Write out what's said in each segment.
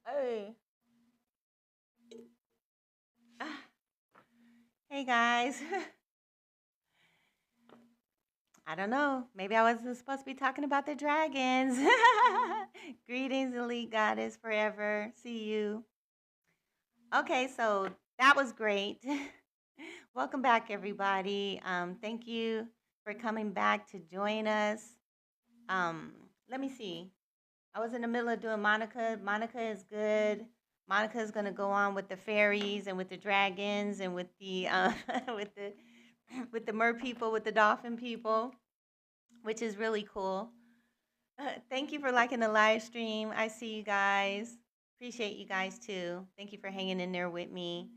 Hey. Hey guys. I don't know. Maybe I wasn't supposed to be talking about the dragons. Greetings, elite goddess forever. See you. Okay, so that was great. Welcome back, everybody. Thank you for coming back to join us. Um, Let me see. I was in the middle of doing Monica. Monica is good. Monica is going to go on with the fairies and with the dragons and with the with the with the mer people, with the dolphin people, which is really cool. Thank you for liking the live stream. I see you guys. Appreciate you guys too. Thank you for hanging in there with me.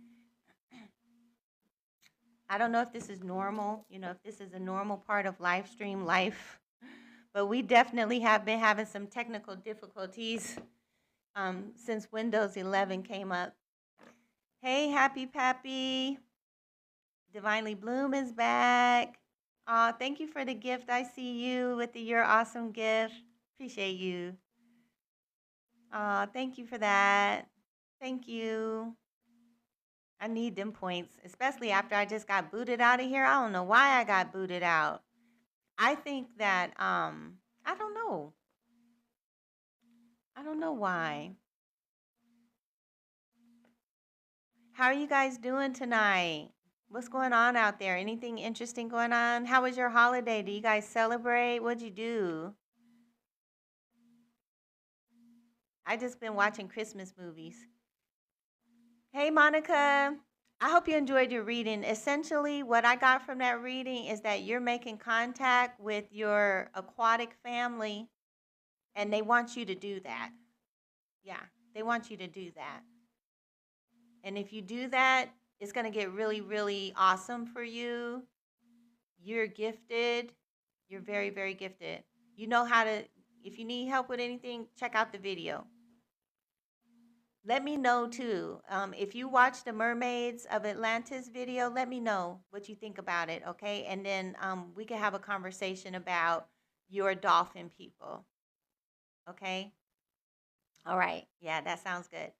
I don't know if this is normal, if this is a normal part of live stream life, but we definitely have been having some technical difficulties since Windows 11 came up. Hey, Happy Pappy. Divinely Bloom is back. Aw, thank you for the gift. I see you with the You're Awesome gift. Appreciate you. Aw, thank you for that. Thank you. I need them points, especially after I just got booted out of here. I don't know why I got booted out. I think that, I don't know. I don't know why. How are you guys doing tonight? What's going on out there? Anything interesting going on? How was your holiday? Do you guys celebrate? What'd you do? I just been watching Christmas movies. Hey, Monica. I hope you enjoyed your reading. Essentially, what I got from that reading is that you're making contact with your aquatic family, and they want you to do that. Yeah, they want you to do that. And if you do that, it's going to get really, really awesome for you. You're gifted. You're very, very gifted. You know how to, if you need help with anything, check out the video. Let me know too. If you watch the Mermaids of Atlantis video, let me know what you think about it, okay? And then we can have a conversation about your dolphin people, okay? All right. Yeah, that sounds good.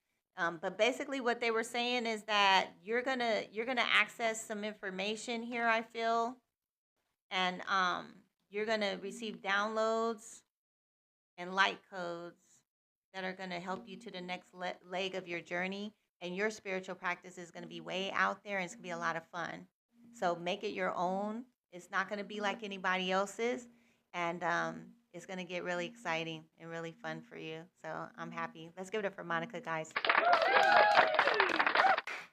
But basically, what they were saying is that you're gonna access some information here. I feel, and you're gonna receive downloads and light codes that are going to help you to the next leg of your journey. And your spiritual practice is going to be way out there, and it's going to be a lot of fun. So make it your own. It's not going to be like anybody else's. And it's going to get really exciting and really fun for you. So I'm happy. Let's give it up for Monica, guys.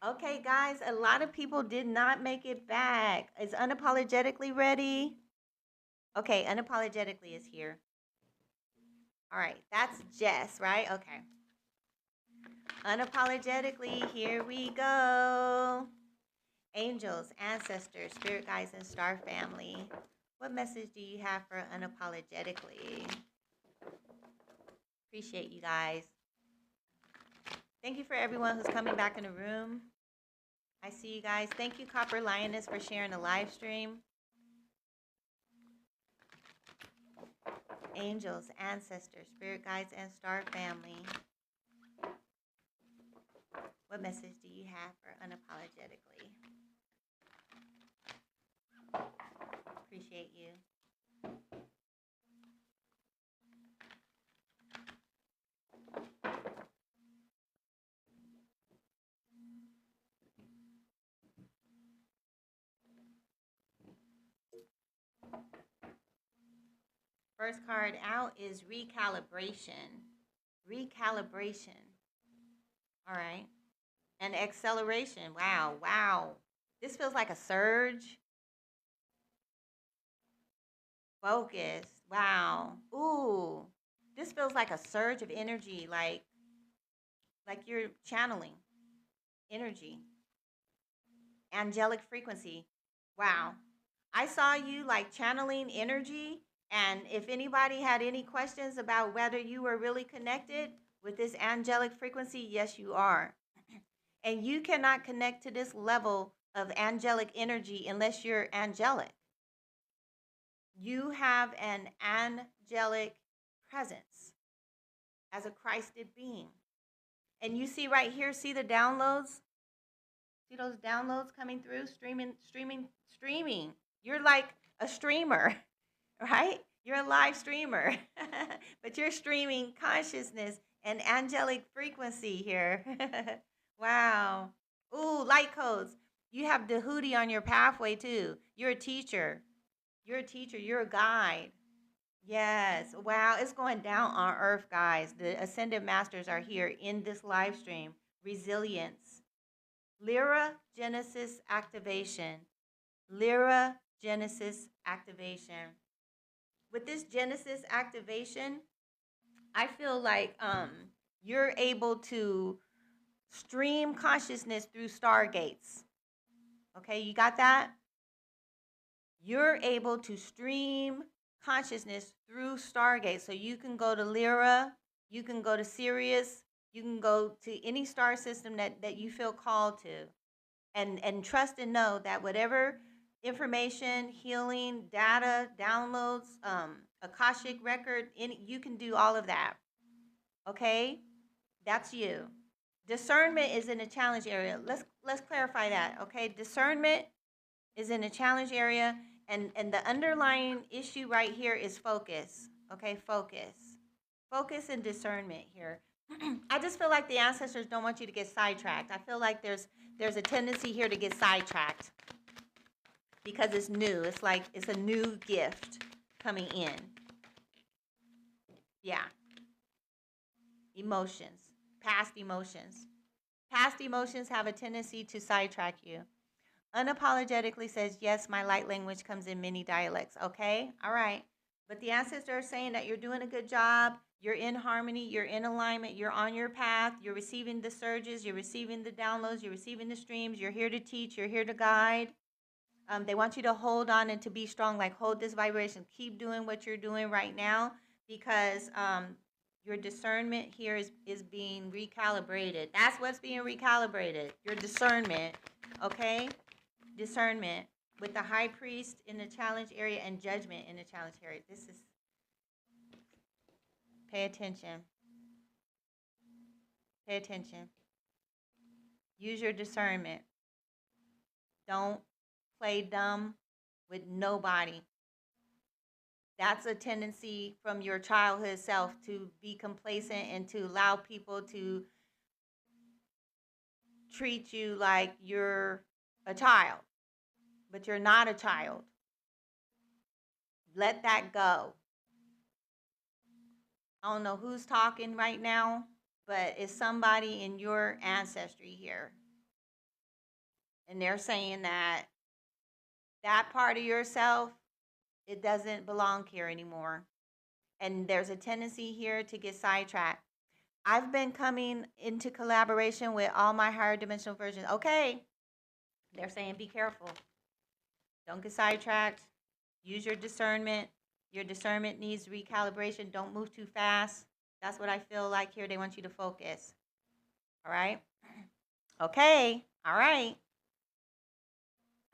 Okay, guys, a lot of people did not make it back. Is Unapologetically ready? Okay, Unapologetically is here. All right, that's Jess, right? Okay. Unapologetically, here we go. Angels, ancestors, spirit guides, and star family. What message do you have for Unapologetically? Appreciate you guys. Thank you for everyone who's coming back in the room. I see you guys. Thank you, Copper Lioness, for sharing the live stream. Angels, ancestors, spirit guides, and star family. What message do you have for Unapologetically? Appreciate you. First card out is recalibration. Recalibration. All right. And acceleration. Wow, wow. This feels like a surge. Focus. Wow. Ooh. This feels like a surge of energy, like you're channeling energy. Angelic frequency. Wow. I saw you like channeling energy, and if anybody had any questions about whether you were really connected with this angelic frequency, yes you are. And you cannot connect to this level of angelic energy unless you're angelic. You have an angelic presence as a Christed being. And you see right here, see the downloads? See those downloads coming through, streaming. You're like a streamer, right? You're a live streamer, but you're streaming consciousness and angelic frequency here. Wow. Ooh, light codes. You have the hoodie on your pathway too. You're a teacher. You're a teacher. You're a guide. Yes. Wow. It's going down on earth, guys. The ascended masters are here in this live stream. Resilience. Lyra Genesis activation. Lyra Genesis activation. With this Genesis activation, I feel like you're able to stream consciousness through stargates. Okay, you got that? You're able to stream consciousness through stargates. So you can go to Lyra, you can go to Sirius, you can go to any star system that you feel called to. And trust and know that whatever information, healing, data, downloads, Akashic record, you can do all of that. Okay? That's you. Discernment is in a challenge area. Let's clarify that. Okay? Discernment is in a challenge area, and the underlying issue right here is focus. Okay? Focus and discernment here. I just feel like the ancestors don't want you to get sidetracked. I feel like there's a tendency here to get sidetracked because it's new. It's like it's a new gift coming in. Yeah. Emotions. Past emotions. Past emotions have a tendency to sidetrack you. Unapologetically says, yes, my light language comes in many dialects. Okay? All right. But the ancestors are saying that you're doing a good job. You're in harmony. You're in alignment. You're on your path. You're receiving the surges. You're receiving the downloads. You're receiving the streams. You're here to teach. You're here to guide. They want you to hold on and to be strong, like hold this vibration. Keep doing what you're doing right now because your discernment here is being recalibrated. That's what's being recalibrated, your discernment, okay? Discernment with the high priest in the challenge area and judgment in the challenge area. This is, pay attention. Pay attention. Use your discernment. Don't play dumb with nobody. That's a tendency from your childhood self to be complacent and to allow people to treat you like you're a child, but you're not a child. Let that go. I don't know who's talking right now, but it's somebody in your ancestry here. And they're saying that part of yourself, it doesn't belong here anymore. And there's a tendency here to get sidetracked. I've been coming into collaboration with all my higher dimensional versions. Okay, they're saying be careful. Don't get sidetracked. Use your discernment. Your discernment needs recalibration. Don't move too fast. That's what I feel like here. They want you to focus. All right? Okay, all right.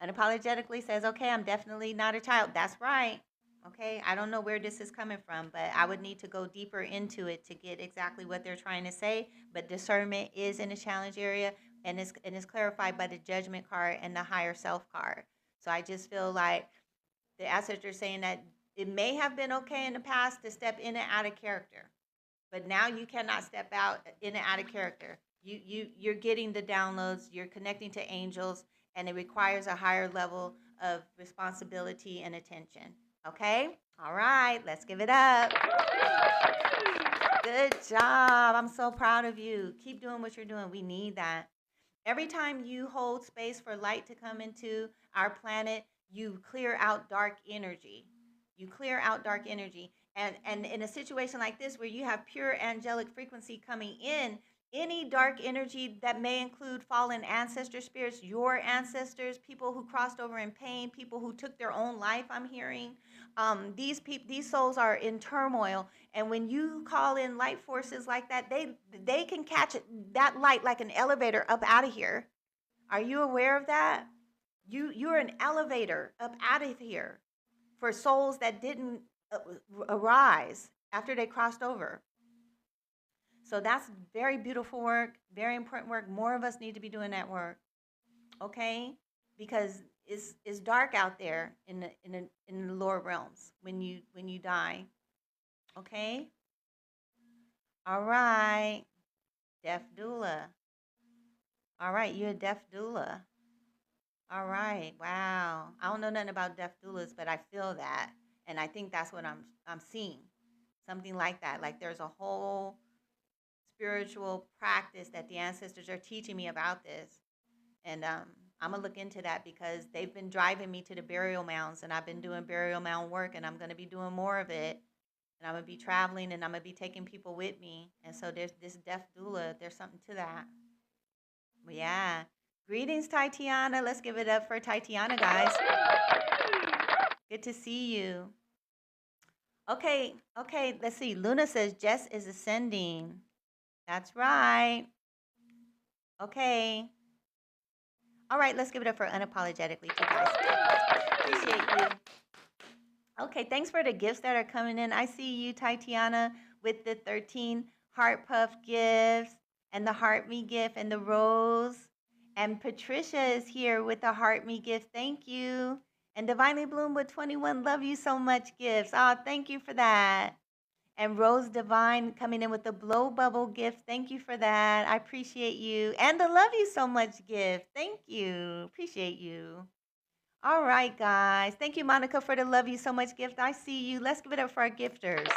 Unapologetically says, okay, I'm definitely not a child. That's right. Okay, I don't know where this is coming from, but I would need to go deeper into it to get exactly what they're trying to say. But discernment is in the challenge area, and it's clarified by the judgment card and the higher self card. So I just feel like the ancestors are saying that it may have been okay in the past to step in and out of character, but now you cannot step out in and out of character. You're getting the downloads, you're connecting to angels, and it requires a higher level of responsibility and attention. Okay? All right, let's give it up. Good job. I'm so proud of you. Keep doing what you're doing. We need that. Every time you hold space for light to come into our planet, you clear out dark energy. You clear out dark energy. And in a situation like this where you have pure angelic frequency coming in, any dark energy that may include fallen ancestor spirits, your ancestors, people who crossed over in pain, people who took their own life, I'm hearing, these souls are in turmoil. And when you call in light forces like that, they can catch that light like an elevator up out of here. Are you aware of that? You're an elevator up out of here for souls that didn't arise after they crossed over. So that's very beautiful work, very important work. More of us need to be doing that work, okay? Because it's dark out there in the lower realms when you die, okay? All right, deaf doula. All right, you're a deaf doula. All right, wow. I don't know nothing about deaf doulas, but I feel that, and I think that's what I'm seeing, something like that. Like there's a whole spiritual practice that the ancestors are teaching me about this, and I'm gonna look into that because they've been driving me to the burial mounds, and I've been doing burial mound work, and I'm gonna be doing more of it, and I'm gonna be traveling, and I'm gonna be taking people with me, and so there's this deaf doula. There's something to that. But yeah. Greetings, Tatiana. Let's give it up for Tatiana, guys. Good to see you. Okay, let's see. Luna says Jess is ascending. That's right. Okay. All right, let's give it up for unapologetically, too, guys. Appreciate you. Okay, thanks for the gifts that are coming in. I see you, Tatiana, with the 13 heart puff gifts and the heart me gift and the rose. And Patricia is here with the heart me gift. Thank you. And Divinely Bloom with 21 love you so much gifts. Oh, thank you for that. And Rose Divine coming in with the blow bubble gift. Thank you for that. I appreciate you. And the love you so much gift. Thank you. Appreciate you. All right, guys. Thank you, Monica, for the love you so much gift. I see you. Let's give it up for our gifters.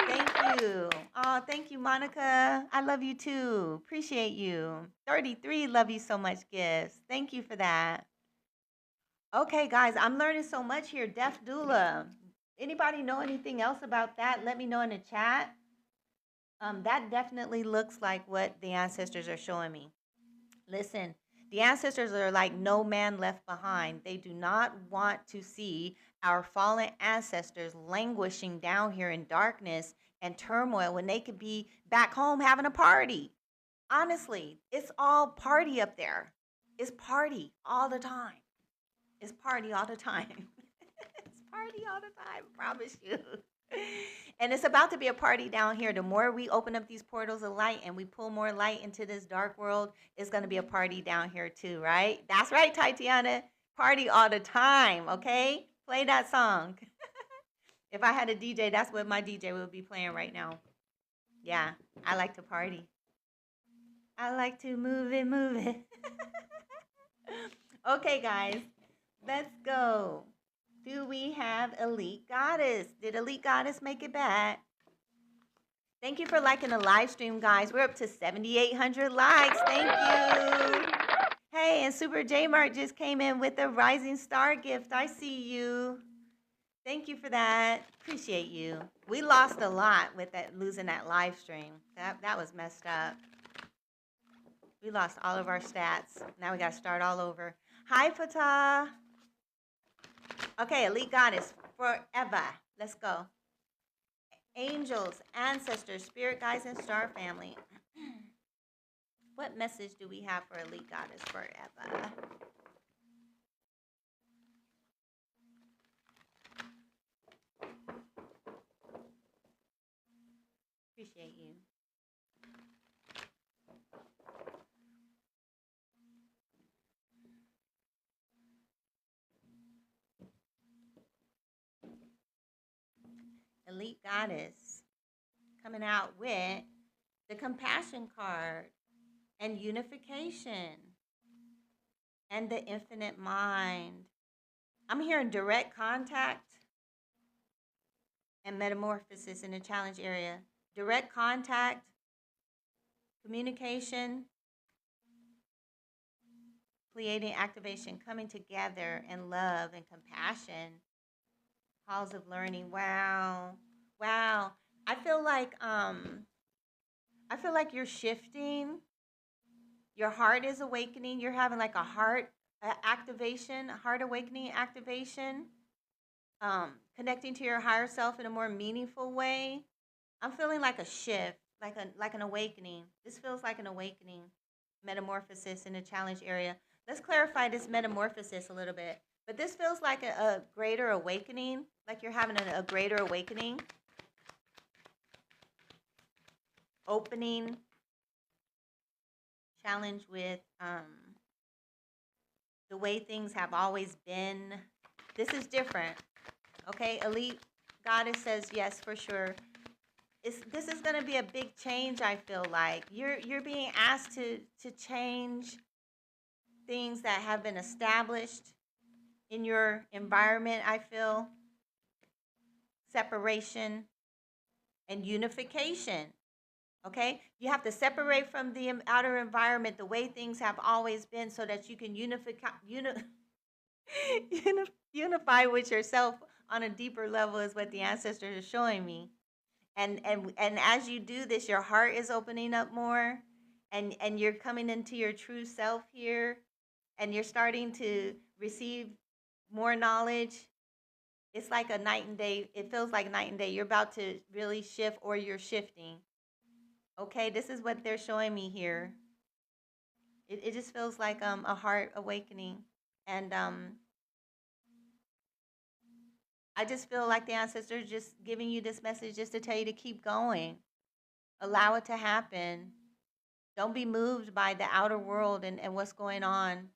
Thank you. Oh, thank you, Monica. I love you too. Appreciate you. 33 love you so much gifts. Thank you for that. Okay, guys, I'm learning so much here. Deaf doula. Anybody know anything else about that? Let me know in the chat. That definitely looks like what the ancestors are showing me. Listen, the ancestors are like no man left behind. They do not want to see our fallen ancestors languishing down here in darkness and turmoil when they could be back home having a party. Honestly, it's all party up there. It's party all the time. It's party all the time. It's party all the time, I promise you. And it's about to be a party down here. The more we open up these portals of light and we pull more light into this dark world, it's going to be a party down here too, right? That's right, Tatiana. Party all the time, okay? Play that song. If I had a DJ, that's what my DJ would be playing right now. Yeah, I like to party. I like to move it, move it. Okay, guys, let's go. Do we have Elite Goddess? Did Elite Goddess make it back? Thank you for liking the live stream, guys. We're up to 7,800 likes. Thank you. Hey, and Super J Mart just came in with a Rising Star gift. I see you. Thank you for that. Appreciate you. We lost a lot with that losing that live stream. That was messed up. We lost all of our stats. Now we got to start all over. Hi, Fatah. Okay, Elite Goddess, forever. Let's go. Angels, ancestors, spirit guides, and star family. What message do we have for Elite Goddess forever? Appreciate you. Elite Goddess coming out with the compassion card and unification and the infinite mind. I'm hearing direct contact and metamorphosis in the challenge area. Direct contact, communication, Pleiadian activation, coming together in love and compassion. Halls of learning. Wow. Wow. I feel like you're shifting. Your heart is awakening. You're having like a heart activation, a heart awakening activation. Connecting to your higher self in a more meaningful way. I'm feeling like a shift, like an awakening. This feels like an awakening. Metamorphosis in the challenge area. Let's clarify this metamorphosis a little bit. But this feels like a greater awakening, like you're having a greater awakening. opening, challenge with the way things have always been. This is different. Okay, elite goddess says yes for sure. This is going to be a big change. I feel like you're being asked to change things that have been established in your environment. I feel separation and unification. Okay, you have to separate from the outer environment the way things have always been, so that you can unify with yourself on a deeper level, is what the ancestors are showing me. And as you do this, your heart is opening up more, and you're coming into your true self here, and you're starting to receive more knowledge. It's like a night and day. It feels like night and day. You're about to really shift, or you're shifting. Okay, this is what they're showing me here. It just feels like a heart awakening. And I just feel like the ancestors just giving you this message just to tell you to keep going. Allow it to happen. Don't be moved by the outer world and what's going on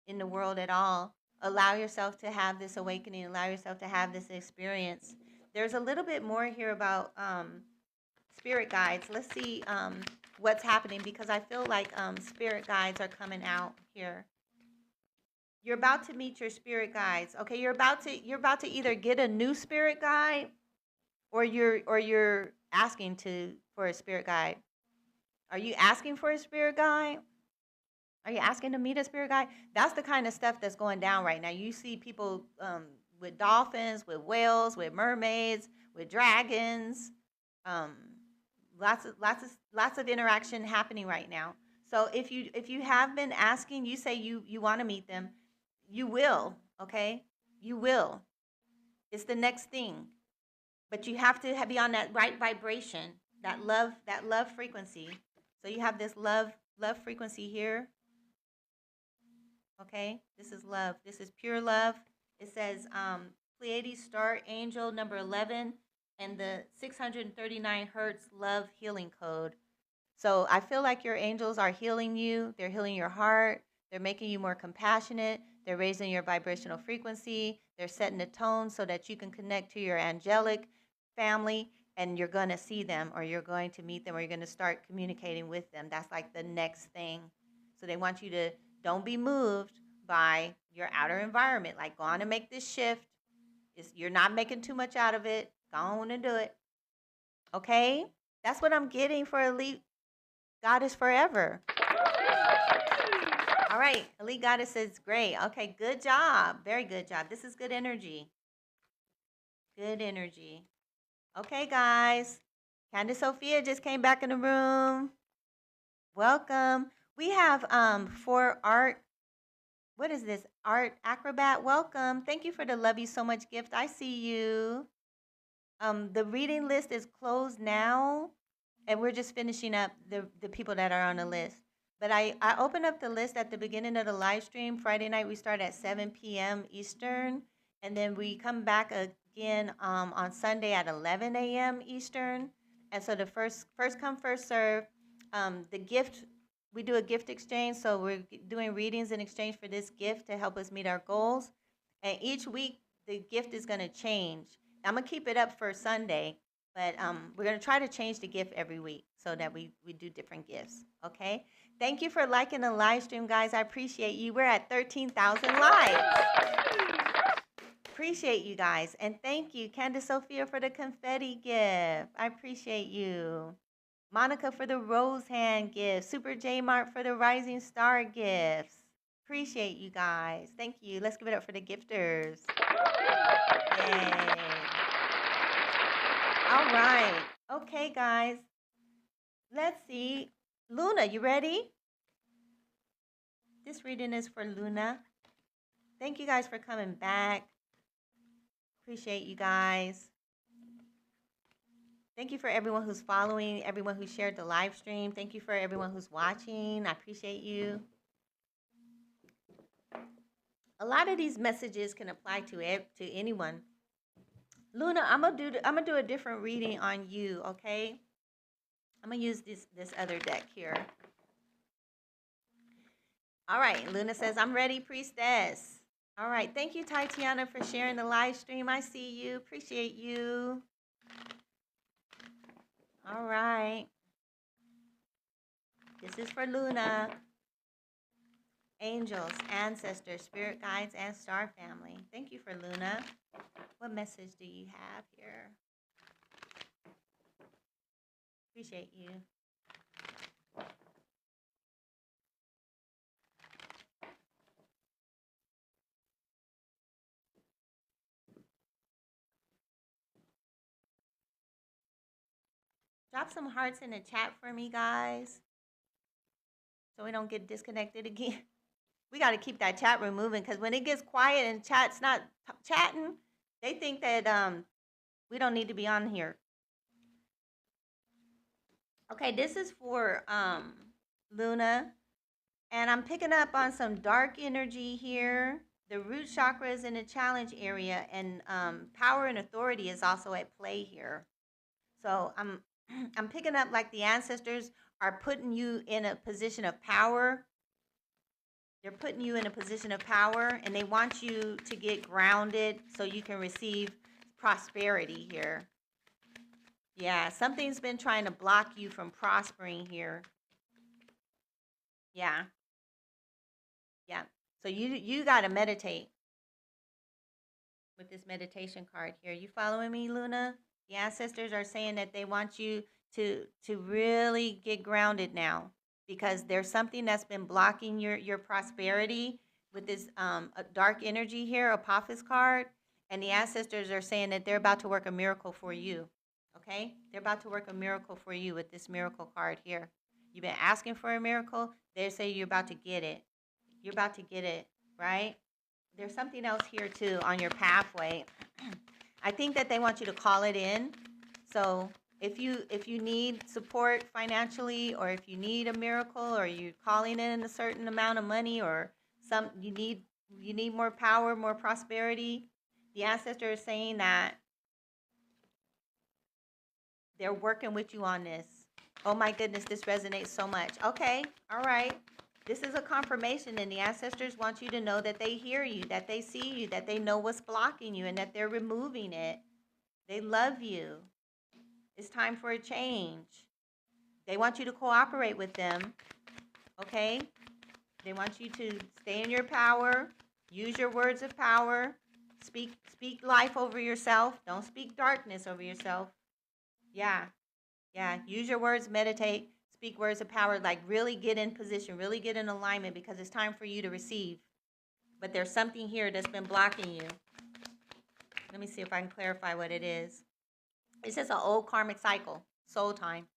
in the world at all. Allow yourself to have this awakening. Allow yourself to have this experience. There's a little bit more here about spirit guides. Let's see what's happening, because I feel like spirit guides are coming out here. You're about to meet your spirit guides. Okay, you're about to either get a new spirit guide, or you're asking for a spirit guide. Are you asking for a spirit guide? Are you asking to meet a spirit guide? That's the kind of stuff that's going down right now. You see people with dolphins, with whales, with mermaids, with dragons. Lots of interaction happening right now. So if you have been asking, you say you want to meet them, you will. Okay, you will. It's the next thing, but you have to be on that right vibration, that love frequency. So you have this love frequency here. Okay, this is love. This is pure love. It says Pleiades star angel number 11 and the 639 hertz love healing code. So I feel like your angels are healing you. They're healing your heart. They're making you more compassionate. They're raising your vibrational frequency. They're setting the tone so that you can connect to your angelic family, and you're going to see them, or you're going to meet them, or you're going to start communicating with them. That's like the next thing. So they want you to don't be moved by your outer environment. Like, go on and make this shift. You're not making too much out of it. Go on and do it. Okay? That's what I'm getting for Elite Goddess Forever. All right. Elite Goddess says, great. Okay, good job. Very good job. This is good energy. Good energy. Okay, guys. Candace Sophia just came back in the room. Welcome. We have for art. What is this? Art Acrobat. Welcome. Thank you for the love you so much gift. I see you. The reading list is closed now, and we're just finishing up the people that are on the list. But I opened up the list at the beginning of the live stream. Friday night we start at 7 p.m. Eastern, and then we come back again on Sunday at 11 a.m. Eastern. And so the first come, first serve. The gift, we do a gift exchange, so we're doing readings in exchange for this gift to help us meet our goals. And each week the gift is going to change. I'm going to keep it up for Sunday, but we're going to try to change the gift every week so that we do different gifts, okay? Thank you for liking the live stream, guys. I appreciate you. We're at 13,000 likes. Appreciate you guys. And thank you, Candace Sophia, for the confetti gift. I appreciate you. Monica for the rose hand gift. Super J Mart for the rising star gifts. Appreciate you guys. Thank you. Let's give it up for the gifters. Yay. All right. Okay, guys. Let's see. Luna, you ready? This reading is for Luna. Thank you guys for coming back. Appreciate you guys. Thank you for everyone who's following, everyone who shared the live stream. Thank you for everyone who's watching. I appreciate you. A lot of these messages can apply to anyone. Luna, I'm gonna do a different reading on you, okay? I'm going to use this other deck here. All right, Luna says, I'm ready, priestess. All right, thank you, Tatiana, for sharing the live stream. I see you. Appreciate you. All right. This is for Luna. Angels, ancestors, spirit guides, and star family. Thank you for Luna. What message do you have here? Appreciate you. Drop some hearts in the chat for me, guys, so we don't get disconnected again. We got to keep that chat room moving, because when it gets quiet and chat's not chatting, they think that we don't need to be on here. Okay, this is for Luna, and I'm picking up on some dark energy here. The root chakra is in the challenge area, and power and authority is also at play here. So I'm picking up like the ancestors are putting you in a position of power. They're putting you in a position of power, and they want you to get grounded so you can receive prosperity here. Yeah, something's been trying to block you from prospering here. Yeah. Yeah. So you got to meditate with this meditation card here. You following me, Luna? The ancestors are saying that they want you to really get grounded now, because there's something that's been blocking your prosperity with this dark energy here, Apophis card, and the ancestors are saying that they're about to work a miracle for you. Okay? They're about to work a miracle for you with this miracle card here. You've been asking for a miracle. They say you're about to get it. You're about to get it, right? There's something else here too on your pathway. I think that they want you to call it in. So if you need support financially, or if you need a miracle, or you're calling in a certain amount of money, or you need more power, more prosperity, the ancestor is saying that they're working with you on this. Oh my goodness, this resonates so much. Okay, all right. This is a confirmation, and the ancestors want you to know that they hear you, that they see you, that they know what's blocking you, and that they're removing it. They love you. It's time for a change. They want you to cooperate with them, okay? They want you to stay in your power, use your words of power, speak life over yourself. Don't speak darkness over yourself. Yeah, use your words, meditate. Speak words of power, like really get in position, really get in alignment, because it's time for you to receive. But there's something here that's been blocking you. Let me see if I can clarify what it is. It's just an old karmic cycle, soul time.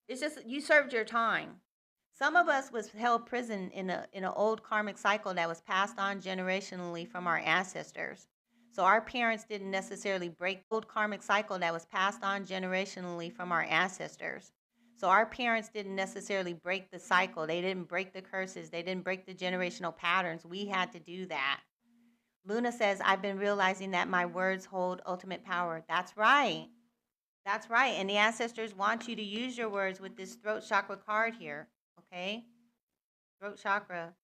It's just you served your time. Some of us was held prison in an old karmic cycle that was passed on generationally from our ancestors. So our parents didn't necessarily break the old karmic cycle that was passed on generationally from our ancestors. So our parents didn't necessarily break the cycle. They didn't break the curses. They didn't break the generational patterns. We had to do that. Luna says, I've been realizing that my words hold ultimate power. That's right. That's right. And the ancestors want you to use your words with this throat chakra card here. Okay? Throat chakra.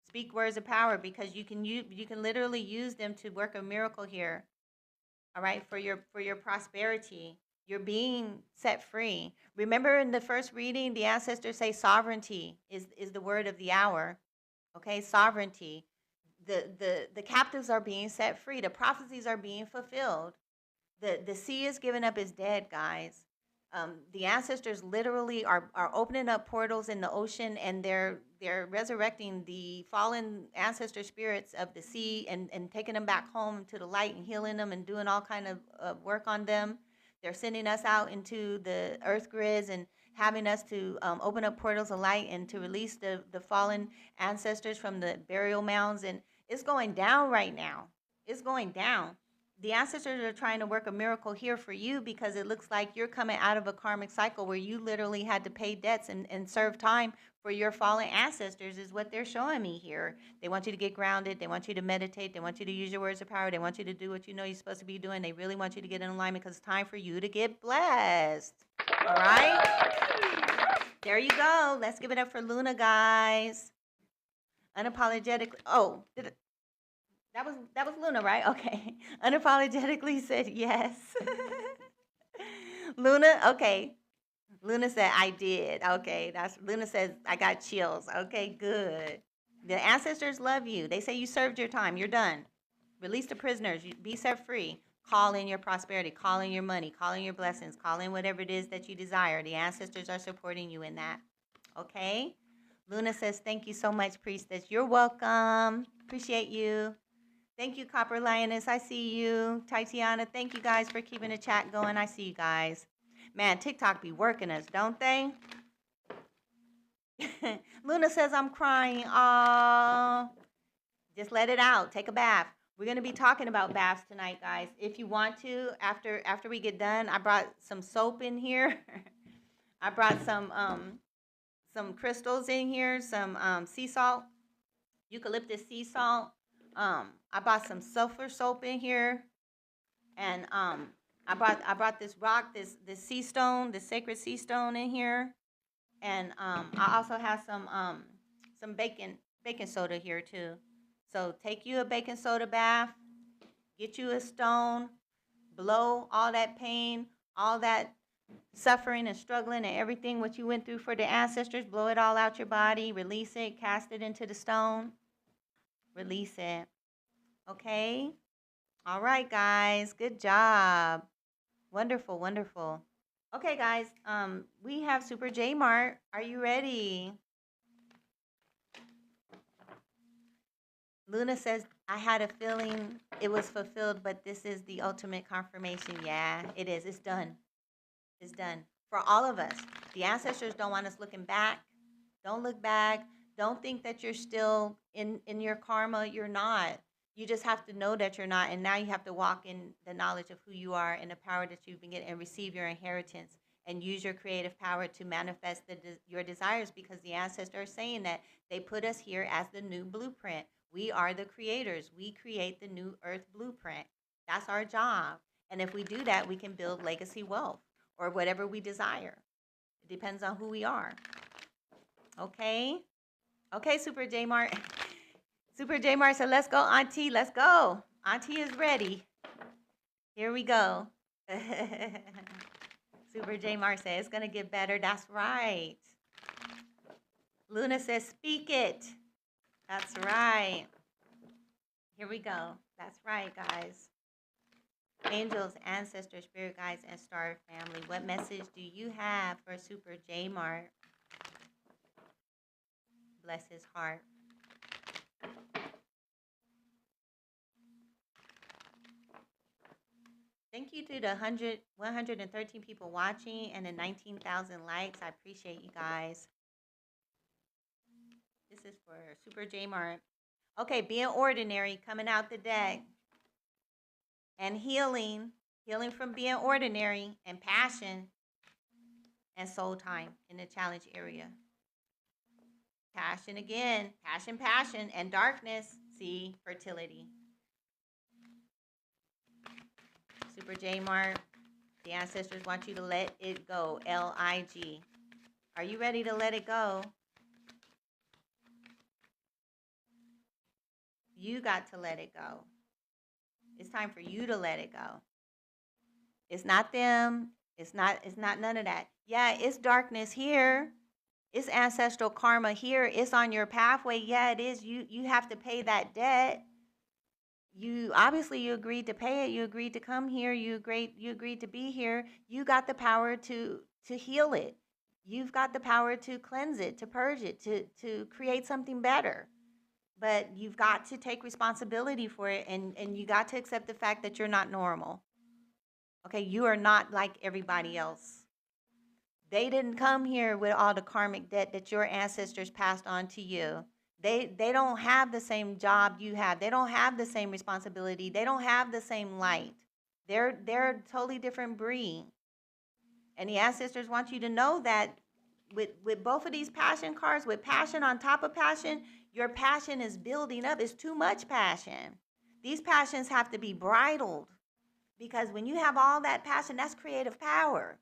Speak words of power, because you can literally use them to work a miracle here. All right? For your prosperity. You're being set free. Remember in the first reading, the ancestors say sovereignty is the word of the hour. Okay, sovereignty. The captives are being set free. The prophecies are being fulfilled. The sea is given up as dead, guys. The ancestors literally are opening up portals in the ocean, and they're resurrecting the fallen ancestor spirits of the sea, and taking them back home to the light, and healing them, and doing all kind of work on them. They're sending us out into the earth grids and having us to open up portals of light and to release the fallen ancestors from the burial mounds. And it's going down right now. It's going down. The ancestors are trying to work a miracle here for you, because it looks like you're coming out of a karmic cycle where you literally had to pay debts and serve time for your fallen ancestors, is what they're showing me here. They want you to get grounded. They want you to meditate. They want you to use your words of power. They want you to do what you know you're supposed to be doing. They really want you to get in alignment, because it's time for you to get blessed. All right. There you go. Let's give it up for Luna, guys. Unapologetically. Oh, that was Luna, right? Okay. Unapologetically said yes. Luna, okay. Luna said I did. Okay, that's Luna says I got chills. Okay, good. The ancestors love you. They say you served your time. You're done. Release the prisoners. Be set free. Call in your prosperity. Call in your money. Call in your blessings. Call in whatever it is that you desire. The ancestors are supporting you in that. Okay? Luna says, thank you so much, priestess. You're welcome. Appreciate you. Thank you, Copper Lioness. I see you. Tatiana, thank you guys for keeping the chat going. I see you guys. Man, TikTok be working us, don't they? Luna says, I'm crying. Aww. Just let it out. Take a bath. We're going to be talking about baths tonight, guys. If you want to, after we get done, I brought some soap in here. I brought some crystals in here, some sea salt, eucalyptus sea salt. I bought some sulfur soap in here, and I brought this rock, this sea stone, this sacred sea stone in here, and I also have some baking soda here too. So take you a baking soda bath, get you a stone, blow all that pain, all that suffering and struggling and everything what you went through for the ancestors, blow it all out your body, release it, cast it into the stone, release it. Okay? All right, guys. Good job. Wonderful, wonderful. Okay, guys, we have Super J Mart. Are you ready? Luna says, I had a feeling it was fulfilled, but this is the ultimate confirmation. Yeah, it is. It's done. It's done. For all of us. The ancestors don't want us looking back. Don't look back. Don't think that you're still in your karma. You're not. You just have to know that you're not. And now you have to walk in the knowledge of who you are and the power that you've been getting and receive your inheritance and use your creative power to manifest your desires, because the ancestors are saying that they put us here as the new blueprint. We are the creators. We create the new earth blueprint. That's our job. And if we do that, we can build legacy wealth or whatever we desire. It depends on who we are. Okay? Okay, Super J Mart. Super J Mart said, let's go, Auntie. Let's go. Auntie is ready. Here we go. Super J Mart said, it's going to get better. That's right. Luna says, speak it. That's right. Here we go. That's right, guys. Angels, ancestors, spirit guides, and star family, what message do you have for Super J Mart? Bless his heart. Thank you to the 113 people watching and the 19,000 likes. I appreciate you guys. This is for Super J Mart. Okay, being ordinary, coming out the deck. And healing from being ordinary, and passion and soul time in the challenge area. Passion again, passion, and darkness, see, fertility. Super J Mart, the ancestors want you to let it go, L-I-G. Are you ready to let it go? You got to let it go. It's time for you to let it go. It's not them. It's not none of that. Yeah, it's darkness here. It's ancestral karma here. It's on your pathway. Yeah, it is. You have to pay that debt. You obviously you agreed to pay it. You agreed to come here. You agreed to be here. You got the power to heal it. You've got the power to cleanse it, to purge it, to create something better. But you've got to take responsibility for it, and you got to accept the fact that you're not normal. Okay, you are not like everybody else. They didn't come here with all the karmic debt that your ancestors passed on to you. They don't have the same job you have. They don't have the same responsibility. They don't have the same light. They're a totally different breed. And the ancestors want you to know that with both of these passion cards, with passion on top of passion, your passion is building up. It's too much passion. These passions have to be bridled, because when you have all that passion, that's creative power.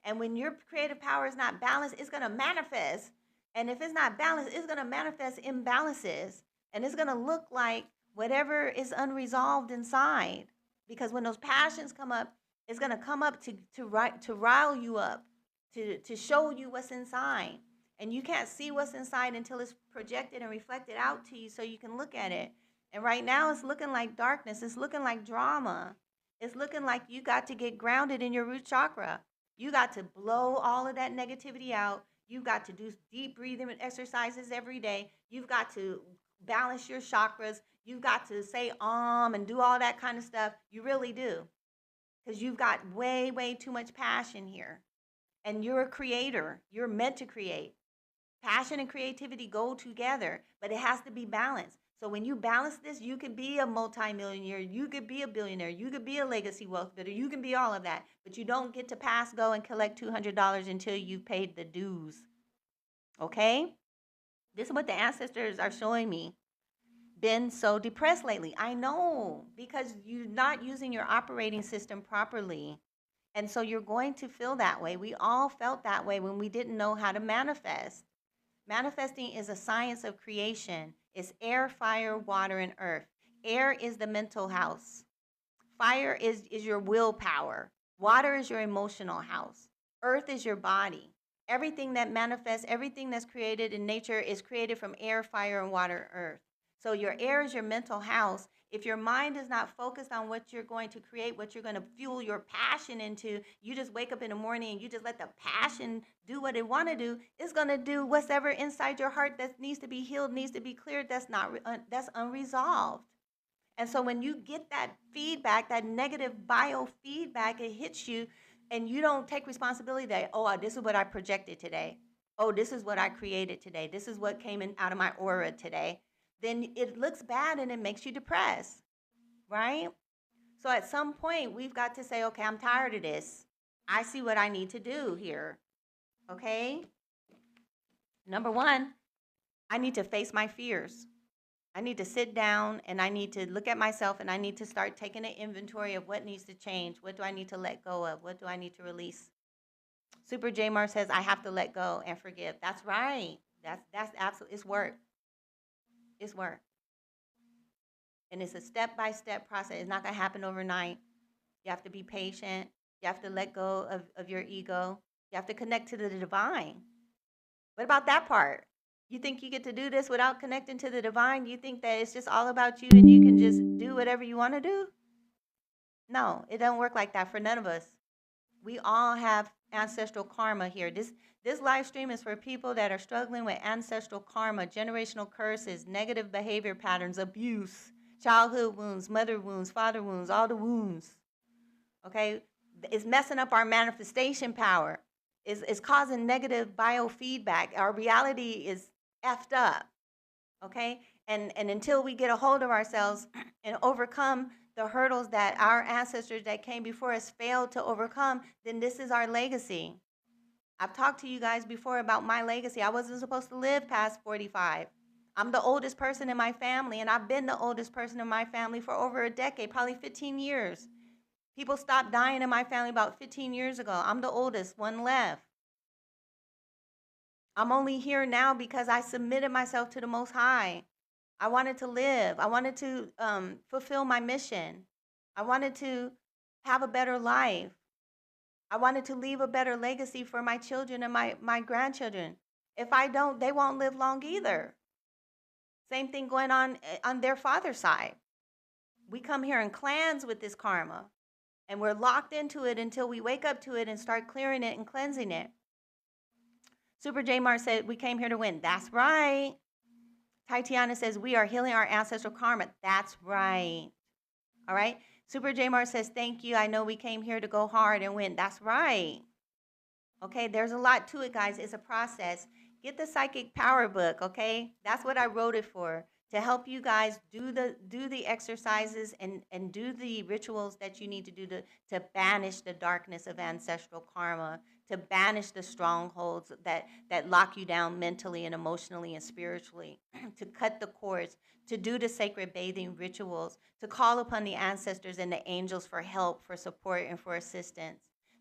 And when your creative power is not balanced, it's going to manifest. And if it's not balanced, it's going to manifest imbalances. And it's going to look like whatever is unresolved inside. Because when those passions come up, it's going to come up to rile you up, to show you what's inside. And you can't see what's inside until it's projected and reflected out to you so you can look at it. And right now it's looking like darkness. It's looking like drama. It's looking like you got to get grounded in your root chakra. You got to blow all of that negativity out. You've got to do deep breathing exercises every day. You've got to balance your chakras. You've got to say and do all that kind of stuff. You really do. Because you've got way, way too much passion here. And you're a creator. You're meant to create. Passion and creativity go together, but it has to be balanced. So when you balance this, you could be a multimillionaire, you could be a billionaire, you could be a legacy wealth builder, you can be all of that. But you don't get to pass go and collect $200 until you've paid the dues. Okay? This is what the ancestors are showing me. Been so depressed lately. I know, because you're not using your operating system properly. And so you're going to feel that way. We all felt that way when we didn't know how to manifest. Manifesting is a science of creation. It's air, fire, water, and earth. Air is the mental house. Fire is your willpower. Water is your emotional house. Earth is your body. Everything that manifests, everything that's created in nature is created from air, fire, and water, earth. So your air is your mental house. If your mind is not focused on what you're going to create, what you're going to fuel your passion into, you just wake up in the morning and you just let the passion do what it want to do, it's going to do whatever inside your heart that needs to be healed, needs to be cleared, that's unresolved. And so when you get that feedback, that negative biofeedback, it hits you and you don't take responsibility that, oh, this is what I projected today. Oh, this is what I created today. This is what came in out of my aura today. Then it looks bad and it makes you depressed, right? So at some point, we've got to say, okay, I'm tired of this. I see what I need to do here, okay? Number one, I need to face my fears. I need to sit down and I need to look at myself and I need to start taking an inventory of what needs to change. What do I need to let go of? What do I need to release? Super J Mar says, I have to let go and forgive. That's right. That's absolutely, it's work. It's work. And it's a step-by-step process. It's not going to happen overnight. You have to be patient. You have to let go of your ego. You have to connect to the divine. What about that part? You think you get to do this without connecting to the divine? You think that it's just all about you and you can just do whatever you want to do? No, it don't work like that for none of us. We all have ancestral karma here. This live stream is for people that are struggling with ancestral karma, generational curses, negative behavior patterns, abuse, childhood wounds, mother wounds, father wounds, all the wounds. Okay? It's messing up our manifestation power. It's causing negative biofeedback. Our reality is effed up. Okay? And until we get a hold of ourselves and overcome the hurdles that our ancestors that came before us failed to overcome, then this is our legacy. I've talked to you guys before about my legacy. I wasn't supposed to live past 45. I'm the oldest person in my family, and I've been the oldest person in my family for over a decade, probably 15 years. People stopped dying in my family about 15 years ago. I'm the oldest, one left. I'm only here now because I submitted myself to the Most High. I wanted to live. I wanted to fulfill my mission. I wanted to have a better life. I wanted to leave a better legacy for my children and my grandchildren. If I don't, they won't live long either. Same thing going on their father's side. We come here in clans with this karma, and we're locked into it until we wake up to it and start clearing it and cleansing it. Super J Mar said, we came here to win. That's right. Tatiana says, we are healing our ancestral karma. That's right. All right. Super J Mar says, thank you. I know we came here to go hard and win. That's right. Okay. There's a lot to it, guys. It's a process. Get the Psychic Power book. Okay. That's what I wrote it for, to help you guys do the exercises and do the rituals that you need to do to banish the darkness of ancestral karma, to banish the strongholds that lock you down mentally and emotionally and spiritually, to cut the cords, to do the sacred bathing rituals, to call upon the ancestors and the angels for help, for support, and for assistance,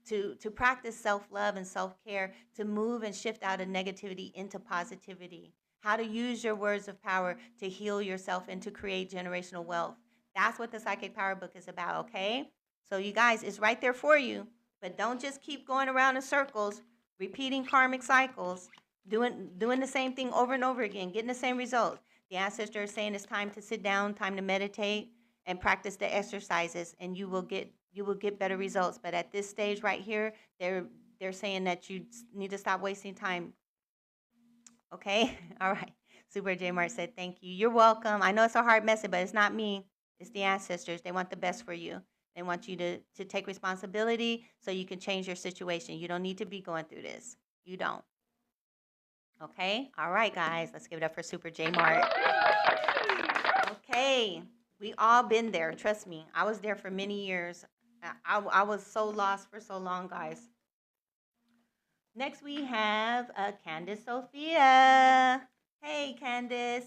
to practice self-love and self-care, to move and shift out of negativity into positivity, how to use your words of power to heal yourself and to create generational wealth. That's what the Psychic Power book is about, okay? So you guys, it's right there for you, but don't just keep going around in circles, repeating karmic cycles, doing the same thing over and over again, getting the same results. The ancestor is saying it's time to sit down, time to meditate and practice the exercises, and you will get better results. But at this stage right here, they're saying that you need to stop wasting time. Okay? All right. Super J Mart said thank you. You're welcome. I know it's a hard message, but it's not me. It's the ancestors. They want the best for you. They want you to take responsibility so you can change your situation. You don't need to be going through this. You don't. Okay? All right, guys. Let's give it up for Super J Mart. Okay. We all been there. Trust me. I was there for many years. I was so lost for so long, guys. Next, we have Candace Sophia. Hey, Candace.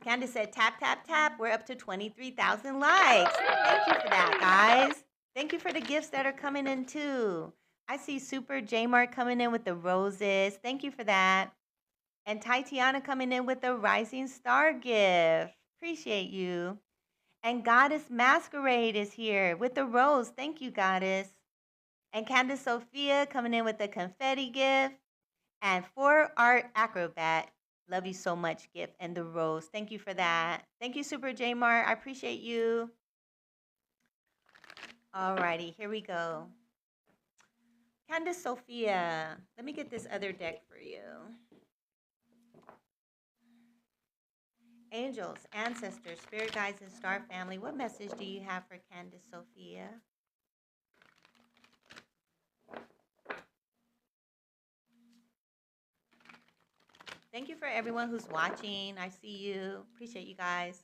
Candace said, tap, tap, tap. We're up to 23,000 likes. Thank you for that, guys. Thank you for the gifts that are coming in, too. I see Super J-Mart coming in with the roses. Thank you for that. And Tatiana coming in with the Rising Star gift. Appreciate you. And Goddess Masquerade is here with the rose. Thank you, Goddess. And Candace Sophia coming in with the confetti gift. And For Art Acrobat, love you so much gift. And the rose. Thank you for that. Thank you, Super J Mart. I appreciate you. Alrighty, here we go. Candace Sophia, let me get this other deck for you. Angels, ancestors, spirit guides, and star family, what message do you have for Candace Sophia? Thank you for everyone who's watching. I see you. Appreciate you guys.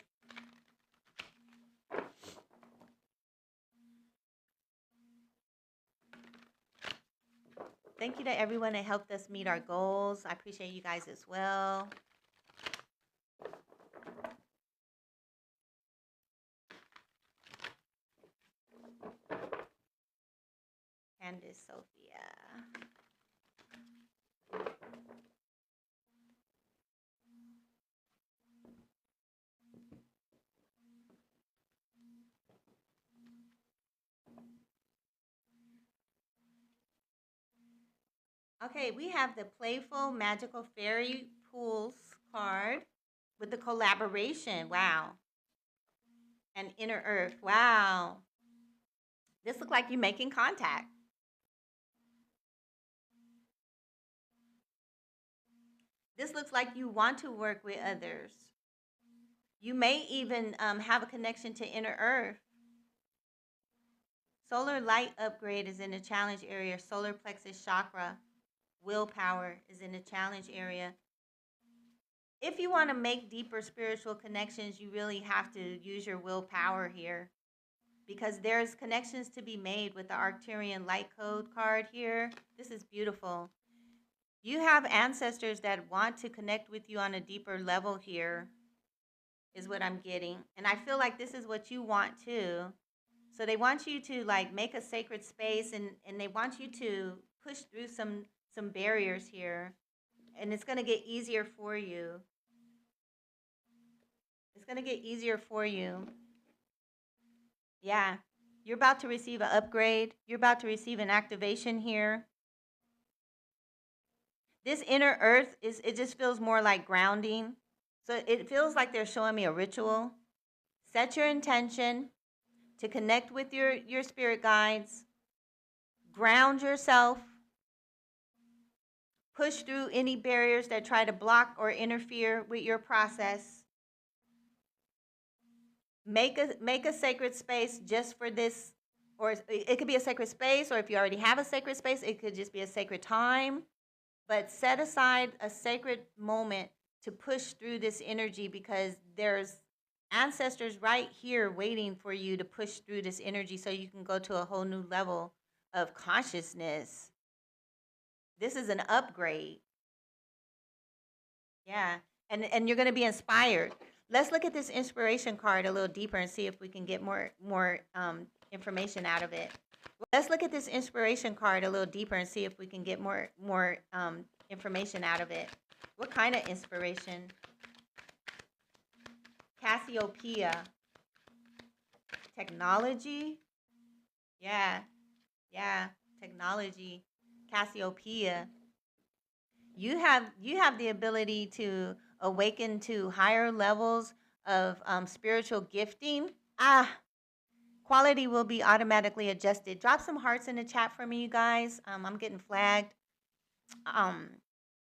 Thank you to everyone that helped us meet our goals. I appreciate you guys as well. Candace Sophia. Okay, we have the Playful Magical Fairy Pools card with the collaboration. Wow. And Inner Earth. Wow. This looks like you're making contact. This looks like you want to work with others. You may even have a connection to Inner Earth. Solar light upgrade is in the challenge area. Solar plexus chakra. Willpower is in the challenge area. If you want to make deeper spiritual connections, you really have to use your willpower here, because there's connections to be made with the Arcturian light code card here. This is beautiful. You have ancestors that want to connect with you on a deeper level here, is what I'm getting. And I feel like this is what you want too. So they want you to like make a sacred space, and they want you to push through some barriers here. And it's going to get easier for you. It's going to get easier for you. Yeah. You're about to receive an upgrade. You're about to receive an activation here. This Inner Earth, it just feels more like grounding. So it feels like they're showing me a ritual. Set your intention to connect with your spirit guides. Ground yourself. Push through any barriers that try to block or interfere with your process. Make a sacred space just for this, or it could be a sacred space, or if you already have a sacred space, it could just be a sacred time. But set aside a sacred moment to push through this energy, because there's ancestors right here waiting for you to push through this energy so you can go to a whole new level of consciousness. This is an upgrade. Yeah, and you're going to be inspired. Let's look at this inspiration card a little deeper and see if we can get more information out of it. Let's look at this inspiration card a little deeper and see if we can get more information out of it. What kind of inspiration? Cassiopeia. Technology? Yeah, yeah, technology. Cassiopeia. You have the ability to awaken to higher levels of spiritual gifting. Quality will be automatically adjusted. Drop some hearts in the chat for me, you guys. I'm getting flagged. Um,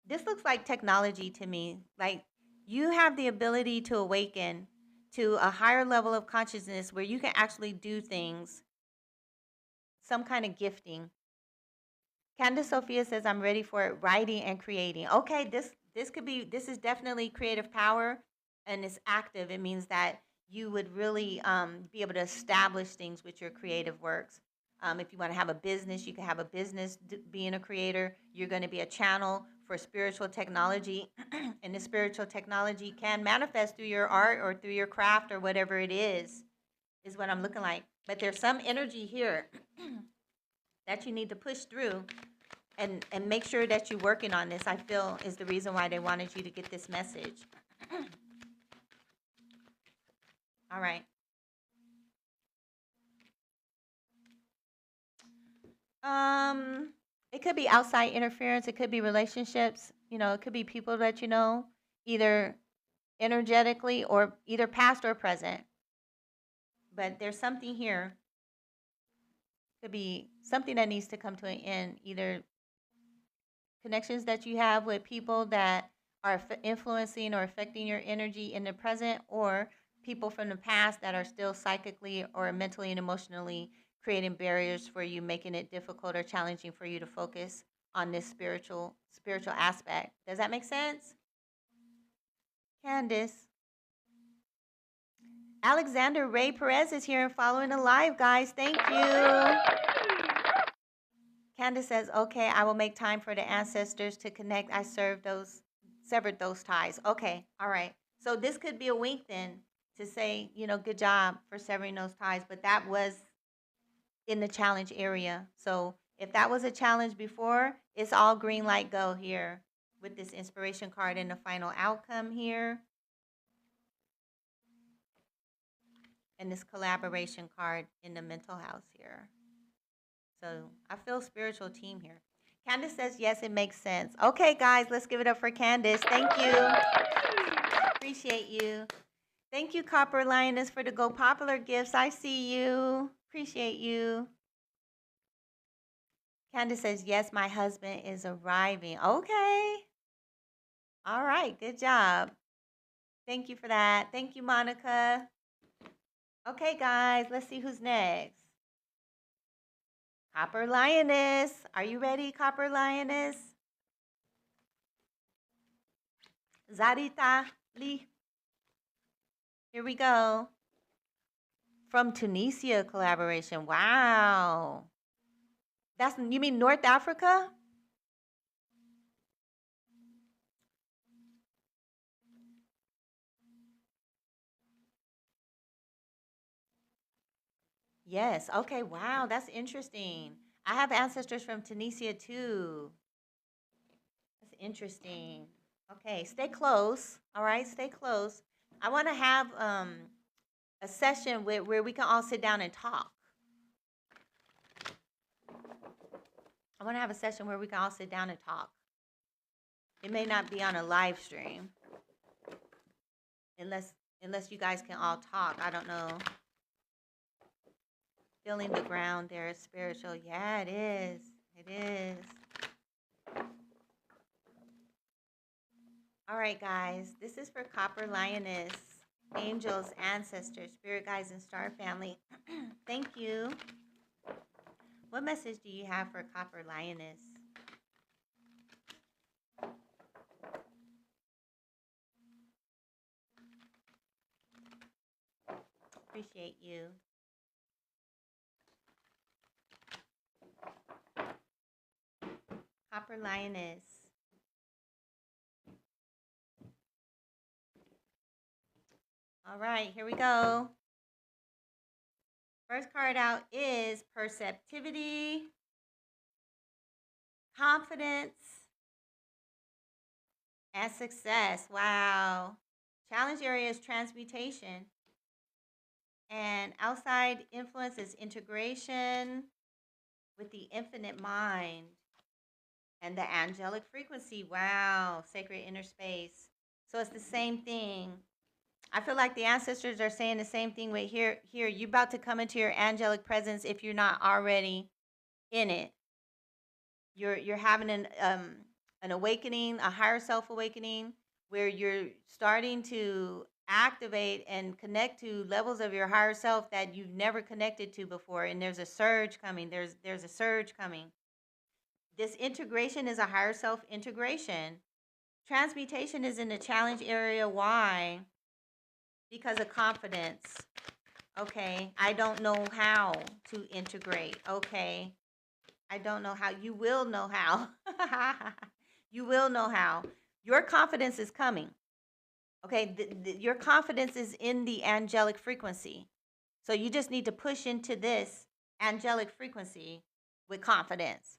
this looks like technology to me. Like you have the ability to awaken to a higher level of consciousness where you can actually do things, some kind of gifting. Candace Sophia says, I'm ready for it, writing and creating. Okay, this is definitely creative power and it's active. It means that you would really be able to establish things with your creative works. If you want to have a business, you can have a business being a creator. You're going to be a channel for spiritual technology, and the spiritual technology can manifest through your art or through your craft or whatever it is what I'm looking like. But there's some energy here that you need to push through and make sure that you're working on this, I feel, is the reason why they wanted you to get this message. All right. It could be outside interference. It could be relationships. It could be people that either energetically or either past or present. But there's something here. Could be something that needs to come to an end. Either connections that you have with people that are influencing or affecting your energy in the present, or people from the past that are still psychically or mentally and emotionally creating barriers for you, making it difficult or challenging for you to focus on this spiritual aspect. Does that make sense? Candace. Alexander Ray Perez is here and following the live, guys. Thank you. Candace says, okay, I will make time for the ancestors to connect. I severed those ties. Okay, all right. So this could be a wink then to say, good job for severing those ties. But that was in the challenge area. So if that was a challenge before, it's all green light go here with this inspiration card and the final outcome here. And this collaboration card in the mental house here. So I feel spiritual team here. Candace says, yes, it makes sense. Okay, guys, let's give it up for Candace. Thank you. Appreciate you. Thank you, Copper Lioness, for the Go Popular gifts. I see you. Appreciate you. Candace says, yes, my husband is arriving. Okay. All right, good job. Thank you for that. Thank you, Monica. Okay, guys, let's see who's next. Copper Lioness. Are you ready, Copper Lioness? Zarita Lee. Here we go. From Tunisia collaboration. Wow. You mean North Africa? Yes. Okay. Wow. That's interesting. I have ancestors from Tunisia too. That's interesting. Okay. Stay close. All right. Stay close. I want to have a session where we can all sit down and talk. I want to have a session where we can all sit down and talk. It may not be on a live stream, unless you guys can all talk. I don't know. Feeling the ground there is spiritual. Yeah, it is. It is. All right, guys. This is for Copper Lioness, angels, ancestors, spirit guides, and star family. Thank you. What message do you have for Copper Lioness? Appreciate you. Copper Lioness. All right, here we go. First card out is perceptivity, confidence, and success. Wow. Challenge area is transmutation. And outside influence is integration with the infinite mind and the angelic frequency. Wow. Sacred inner space. So it's the same thing. I feel like the ancestors are saying the same thing with here. You're about to come into your angelic presence if you're not already in it. You're having an awakening, a higher self awakening, where you're starting to activate and connect to levels of your higher self that you've never connected to before. And there's a surge coming. There's a surge coming. This integration is a higher self integration. Transmutation is in the challenge area. Why? Because of confidence. Okay, I don't know how to integrate. Okay, I don't know how. You will know how. You will know how. Your confidence is coming. Okay, your confidence is in the angelic frequency. So you just need to push into this angelic frequency with confidence.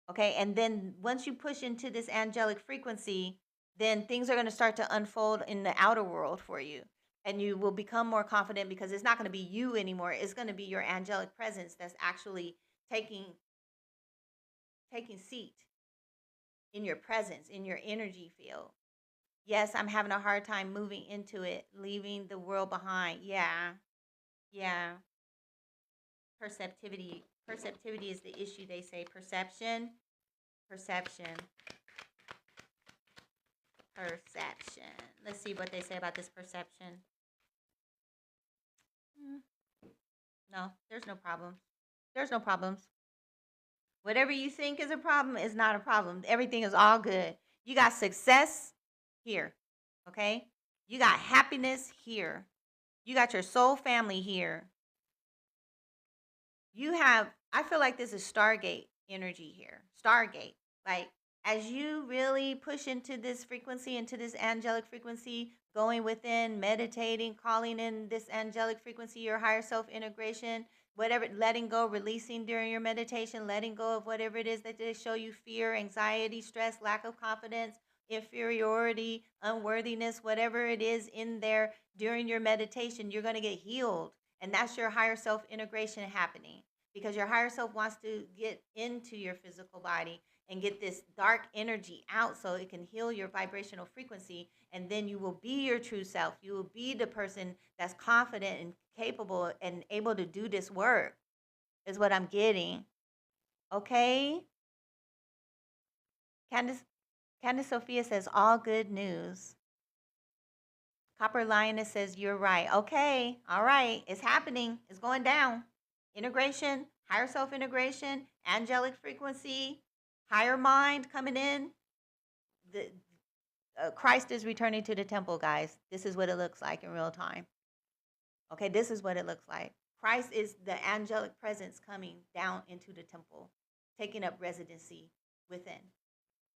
Okay, and then once you push into this angelic frequency, then things are going to start to unfold in the outer world for you. And you will become more confident because it's not going to be you anymore. It's going to be your angelic presence that's actually taking seat in your presence, in your energy field. Yes, I'm having a hard time moving into it, leaving the world behind. Yeah. Yeah. Perceptivity. Perceptivity is the issue, they say. Perception. Perception. Perception. Let's see what they say about this perception. No, there's no problem. There's no problems. Whatever you think is a problem is not a problem. Everything is all good. You got success here, okay? You got happiness here. You got your soul family here. You have, I feel like this is Stargate energy here. Stargate. Like, as you really push into this frequency, into this angelic frequency, going within, meditating, calling in this angelic frequency, your higher self integration, whatever, letting go, releasing during your meditation, letting go of whatever it is that they show you fear, anxiety, stress, lack of confidence, inferiority, unworthiness, whatever it is in there during your meditation, you're going to get healed. And that's your higher self integration happening because your higher self wants to get into your physical body and get this dark energy out so it can heal your vibrational frequency. And then you will be your true self. You will be the person that's confident and capable and able to do this work, is what I'm getting. Okay? Candace Sophia says, all good news. Copper Lioness says, you're right. Okay, all right, it's happening. It's going down. Integration, higher self integration, angelic frequency, higher mind coming in. The Christ is returning to the temple, guys. This is what it looks like in real time. Okay, this is what it looks like. Christ is the angelic presence coming down into the temple, taking up residency within.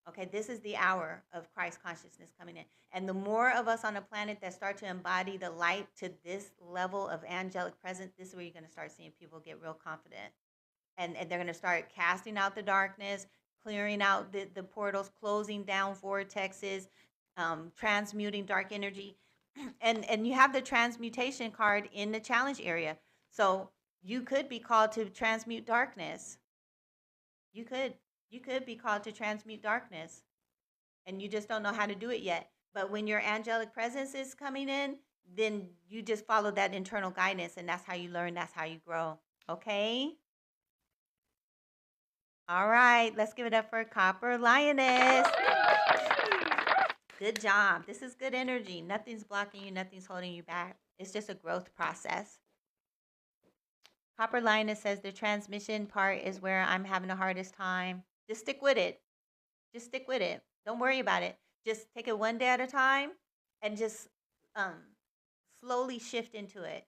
Okay, this is the hour of Christ consciousness coming in. And the more of us on the planet that start to embody the light to this level of angelic presence, this is where you're going to start seeing people get real confident. And they're going to start casting out the darkness, clearing out the portals, closing down vortexes, transmuting dark energy. And you have the transmutation card in the challenge area. So you could be called to transmute darkness. You could be called to transmute darkness, and you just don't know how to do it yet. But when your angelic presence is coming in, then you just follow that internal guidance, and that's how you learn, that's how you grow. Okay? All right, let's give it up for Copper Lioness. Good job. This is good energy. Nothing's blocking you, nothing's holding you back. It's just a growth process. Copper Lioness says the transmission part is where I'm having the hardest time. Just stick with it. Just stick with it. Don't worry about it. Just take it one day at a time and just slowly shift into it.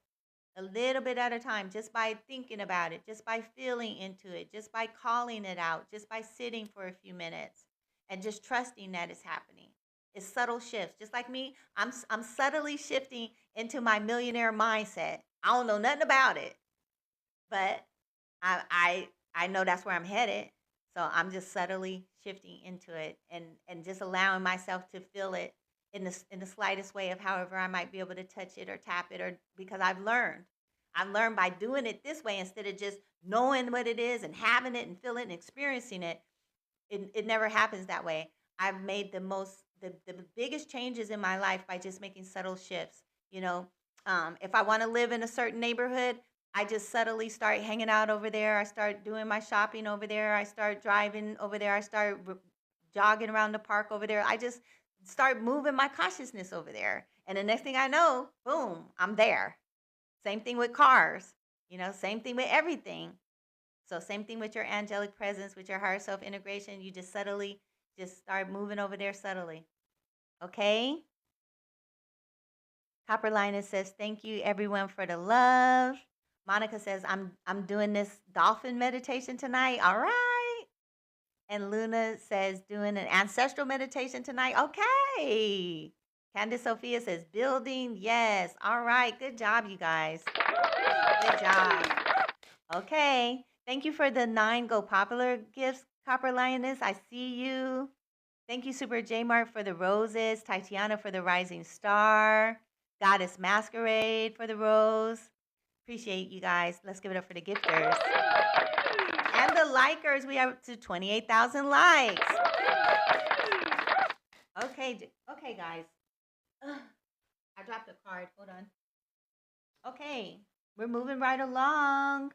A little bit at a time, just by thinking about it, just by feeling into it, just by calling it out, just by sitting for a few minutes and just trusting that it's happening. It's subtle shifts. Just like me, I'm subtly shifting into my millionaire mindset. I don't know nothing about it. But I know that's where I'm headed. So I'm just subtly shifting into it and just allowing myself to feel it in the slightest way of however I might be able to touch it or tap it or because I've learned. I've learned by doing it this way instead of just knowing what it is and having it and feeling and experiencing it. It never happens that way. I've made the biggest changes in my life by just making subtle shifts. You know, if I want to live in a certain neighborhood, I just subtly start hanging out over there. I start doing my shopping over there. I start driving over there. I start jogging around the park over there. I just start moving my consciousness over there. And the next thing I know, boom, I'm there. Same thing with cars, same thing with everything. So same thing with your angelic presence, with your higher self integration. You just subtly just start moving over there subtly. Okay? Copper Linus says, thank you everyone for the love. Monica says, I'm doing this dolphin meditation tonight. All right. And Luna says, doing an ancestral meditation tonight. Okay. Candace Sophia says, building. Yes. All right. Good job, you guys. Good job. Okay. Thank you for the 9 Go Popular gifts, Copper Lioness. I see you. Thank you, Super J Mart, for the roses. Tatiana for the rising star. Goddess Masquerade for the rose. Appreciate you guys. Let's give it up for the gifters. And the likers. We have up to 28,000 likes. Okay, guys. I dropped a card. Hold on. Okay, we're moving right along.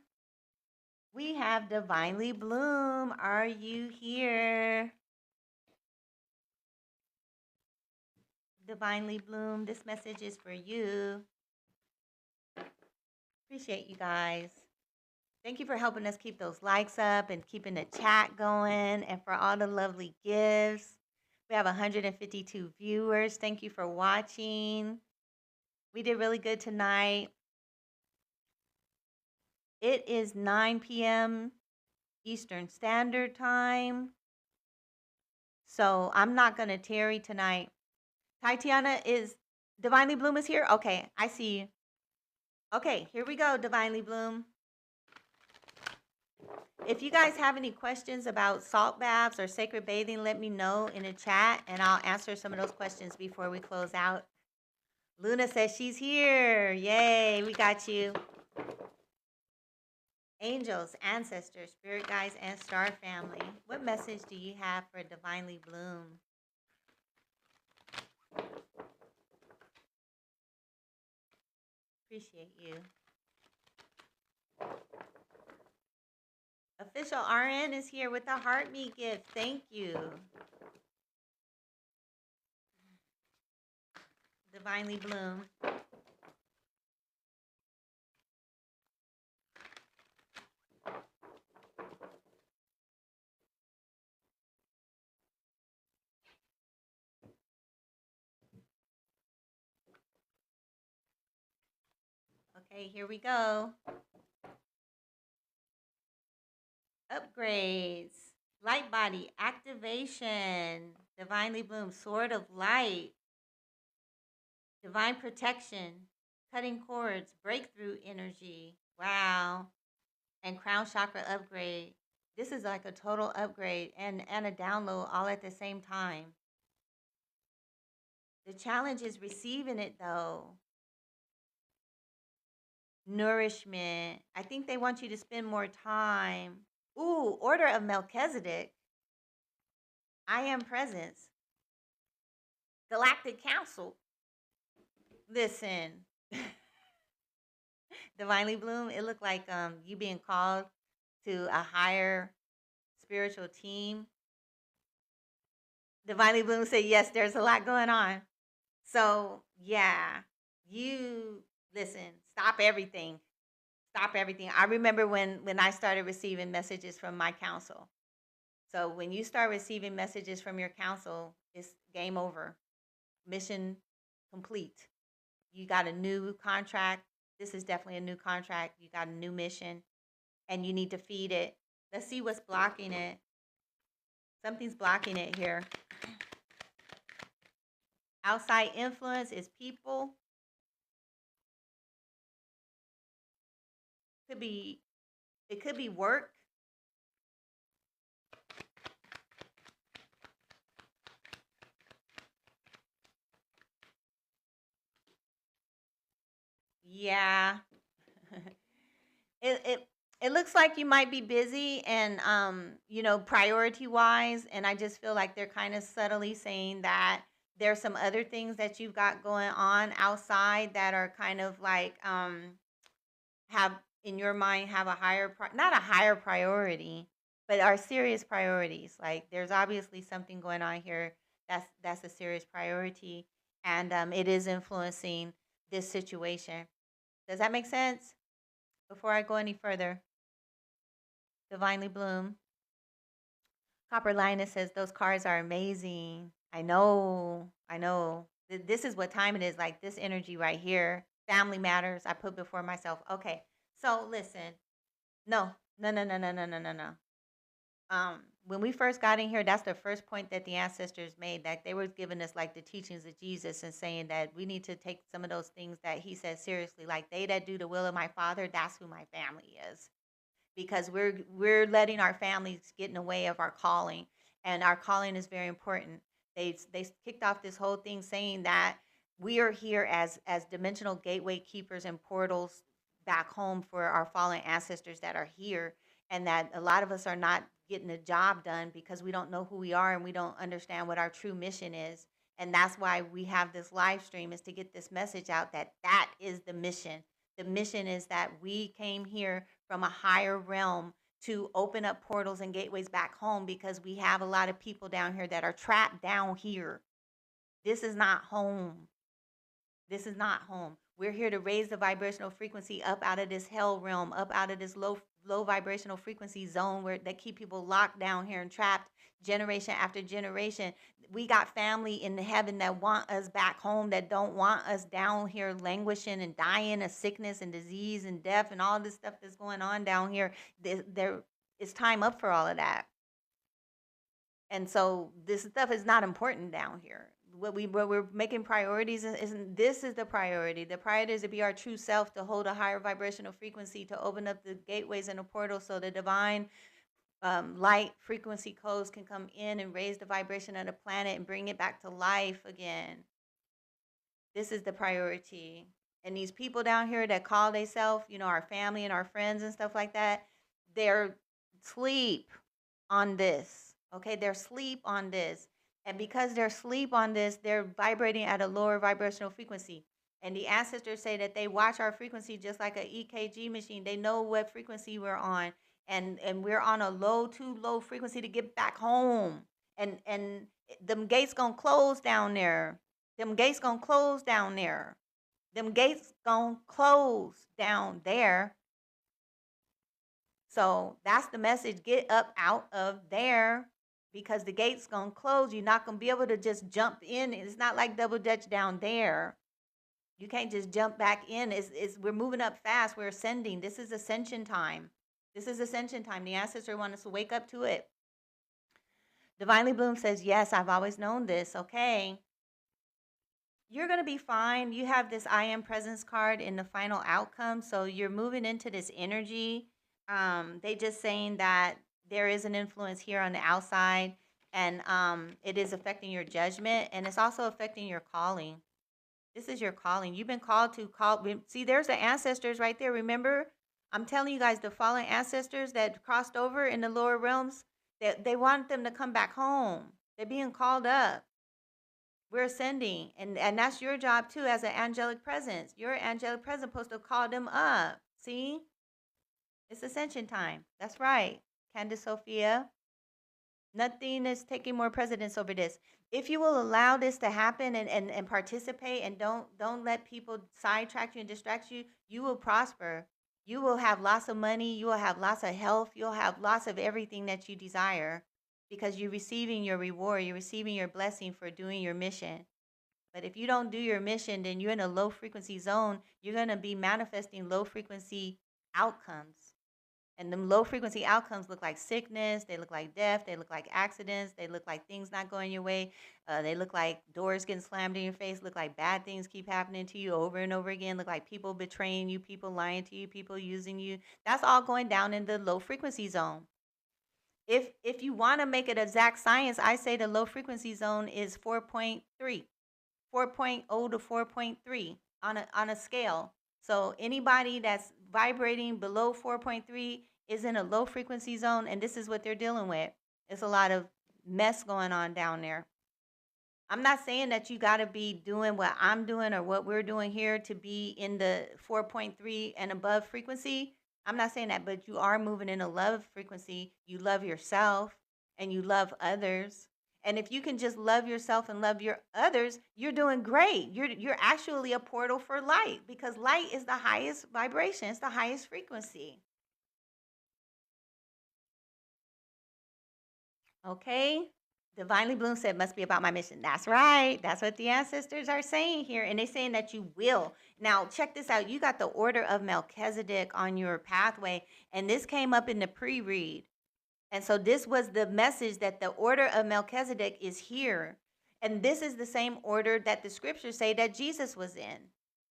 We have Divinely Bloom. Are you here? Divinely Bloom, this message is for you. Appreciate you guys. Thank you for helping us keep those likes up and keeping the chat going and for all the lovely gifts. We have 152 viewers. Thank you for watching. We did really good tonight. It is 9 p.m. Eastern Standard Time. So I'm not going to tarry tonight. Tatiana is, Divinely Bloom is here? Okay, I see you. Okay, here we go, Divinely Bloom. If you guys have any questions about salt baths or sacred bathing, let me know in the chat and I'll answer some of those questions before we close out. Luna says she's here. Yay, we got you. Angels, ancestors, spirit guides, and star family. What message do you have for Divinely Bloom? Appreciate you. Official RN is here with the heart meat gift. Thank you. Divinely Bloom. Okay, here we go. Upgrades. Light body activation. Divinely Bloom. Sword of light. Divine protection. Cutting cords. Breakthrough energy. Wow. And crown chakra upgrade. This is like a total upgrade and a download all at the same time. The challenge is receiving it though. Nourishment. I think they want you to spend more time. Ooh, Order of Melchizedek. I am presence. Galactic Council. Listen. Divinely Bloom, it looked like you being called to a higher spiritual team. Divinely Bloom said, yes, there's a lot going on. So, yeah, you listen, stop everything. Stop everything. I remember when I started receiving messages from my council. So when you start receiving messages from your council, it's game over. Mission complete. You got a new contract. This is definitely a new contract. You got a new mission and you need to feed it. Let's see what's blocking it. Something's blocking it here. Outside influence is people. Could be It could be work. Yeah. it it looks like you might be busy and priority wise, and I just feel like they're kind of subtly saying that there's some other things that you've got going on outside that are kind of like have in your mind have a not a higher priority, but are serious priorities. Like there's obviously something going on here that's a serious priority, and it is influencing this situation. Does that make sense? Before I go any further, Divinely Bloom. Copper Linus says those cards are amazing. I know. I know. This is what time it is. Like this energy right here. Family matters. I put before myself. Okay. So listen. No. No. No. No. No. No. No. No. No. When we first got in here, that's the first point that the ancestors made. That they were giving us like the teachings of Jesus and saying that we need to take some of those things that he said seriously. Like they that do the will of my Father, that's who my family is, because we're letting our families get in the way of our calling, and our calling is very important. They kicked off this whole thing saying that we are here as dimensional gateway keepers and portals back home for our fallen ancestors that are here, and that a lot of us are not getting the job done because we don't know who we are and we don't understand what our true mission is. And that's why we have this live stream, is to get this message out that that is the mission. The mission is that we came here from a higher realm to open up portals and gateways back home, because we have a lot of people down here that are trapped down here. This is not home. This is not home. We're here to raise the vibrational frequency up out of this hell realm, up out of this low vibrational frequency zone where that keep people locked down here and trapped generation after generation. We got family in heaven that want us back home, that don't want us down here languishing and dying of sickness and disease and death and all this stuff that's going on down here. There is time up for all of that. And so this stuff is not important down here. What we're making priorities isn't. This is the priority. The priority is to be our true self, to hold a higher vibrational frequency, to open up the gateways and the portals so the divine light frequency codes can come in and raise the vibration of the planet and bring it back to life again. This is the priority. And these people down here that call themselves, our family and our friends and stuff like that, they're sleep on this. Okay, they're sleep on this. And because they're sleep on this, they're vibrating at a lower vibrational frequency. And the ancestors say that they watch our frequency just like an EKG machine. They know what frequency we're on. And we're on a too low frequency to get back home. And them gates gonna close down there. Them gates gonna close down there. Them gates gonna close down there. So that's the message. Get up out of there, because the gate's going to close. You're not going to be able to just jump in. It's not like double dutch down there. You can't just jump back in. We're moving up fast. We're ascending. This is ascension time. This is ascension time. The ancestor wants us to wake up to it. Divinely Bloom says, yes, I've always known this. Okay. You're going to be fine. You have this I am presence card in the final outcome. So you're moving into this energy. They just saying that there is an influence here on the outside, and it is affecting your judgment, and it's also affecting your calling. This is your calling. You've been called to call. See, there's the ancestors right there. Remember, I'm telling you guys, the fallen ancestors that crossed over in the lower realms, they want them to come back home. They're being called up. We're ascending, and that's your job too as an angelic presence. Your angelic presence supposed to call them up. See? It's ascension time. That's right, Candace Sophia. Nothing is taking more precedence over this. If you will allow this to happen and participate, and don't let people sidetrack you and distract you, you will prosper. You will have lots of money. You will have lots of health. You'll have lots of everything that you desire, because you're receiving your reward. You're receiving your blessing for doing your mission. But if you don't do your mission, then you're in a low frequency zone. You're going to be manifesting low frequency outcomes. And them low frequency outcomes look like sickness, they look like death, they look like accidents, they look like things not going your way, they look like doors getting slammed in your face, look like bad things keep happening to you over and over again, look like people betraying you, people lying to you, people using you. That's all going down in the low frequency zone. If you want to make it exact science, I say the low frequency zone is 4.3, 4.0 to 4.3 on a scale. So anybody that's vibrating below 4.3 is in a low frequency zone, and this is what they're dealing with. It's a lot of mess going on down there. I'm not saying that you got to be doing what I'm doing or what we're doing here to be in the 4.3 and above frequency. I'm not saying that, but you are moving in a love frequency. You love yourself and you love others. And if you can just love yourself and love your others, you're doing great. You're actually a portal for light, because light is the highest vibration. It's the highest frequency. Okay? Divinely Bloom said, must be about my mission. That's right. That's what the ancestors are saying here. And they're saying that you will. Now, check this out. You got the order of Melchizedek on your pathway, and this came up in the pre-read. And so this was the message, that the order of Melchizedek is here. And this is the same order that the scriptures say that Jesus was in.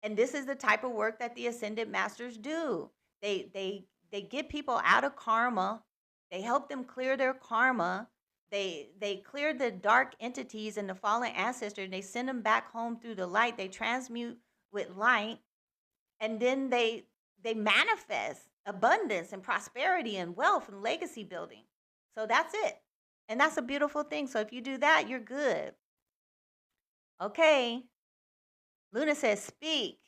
And this is the type of work that the ascended masters do. They get people out of karma. They help them clear their karma. They clear the dark entities and the fallen ancestors. They send them back home through the light. They transmute with light. And then they manifest abundance and prosperity and wealth and legacy building. So that's it. And that's a beautiful thing. So if you do that, you're good. Okay. Luna says, speak.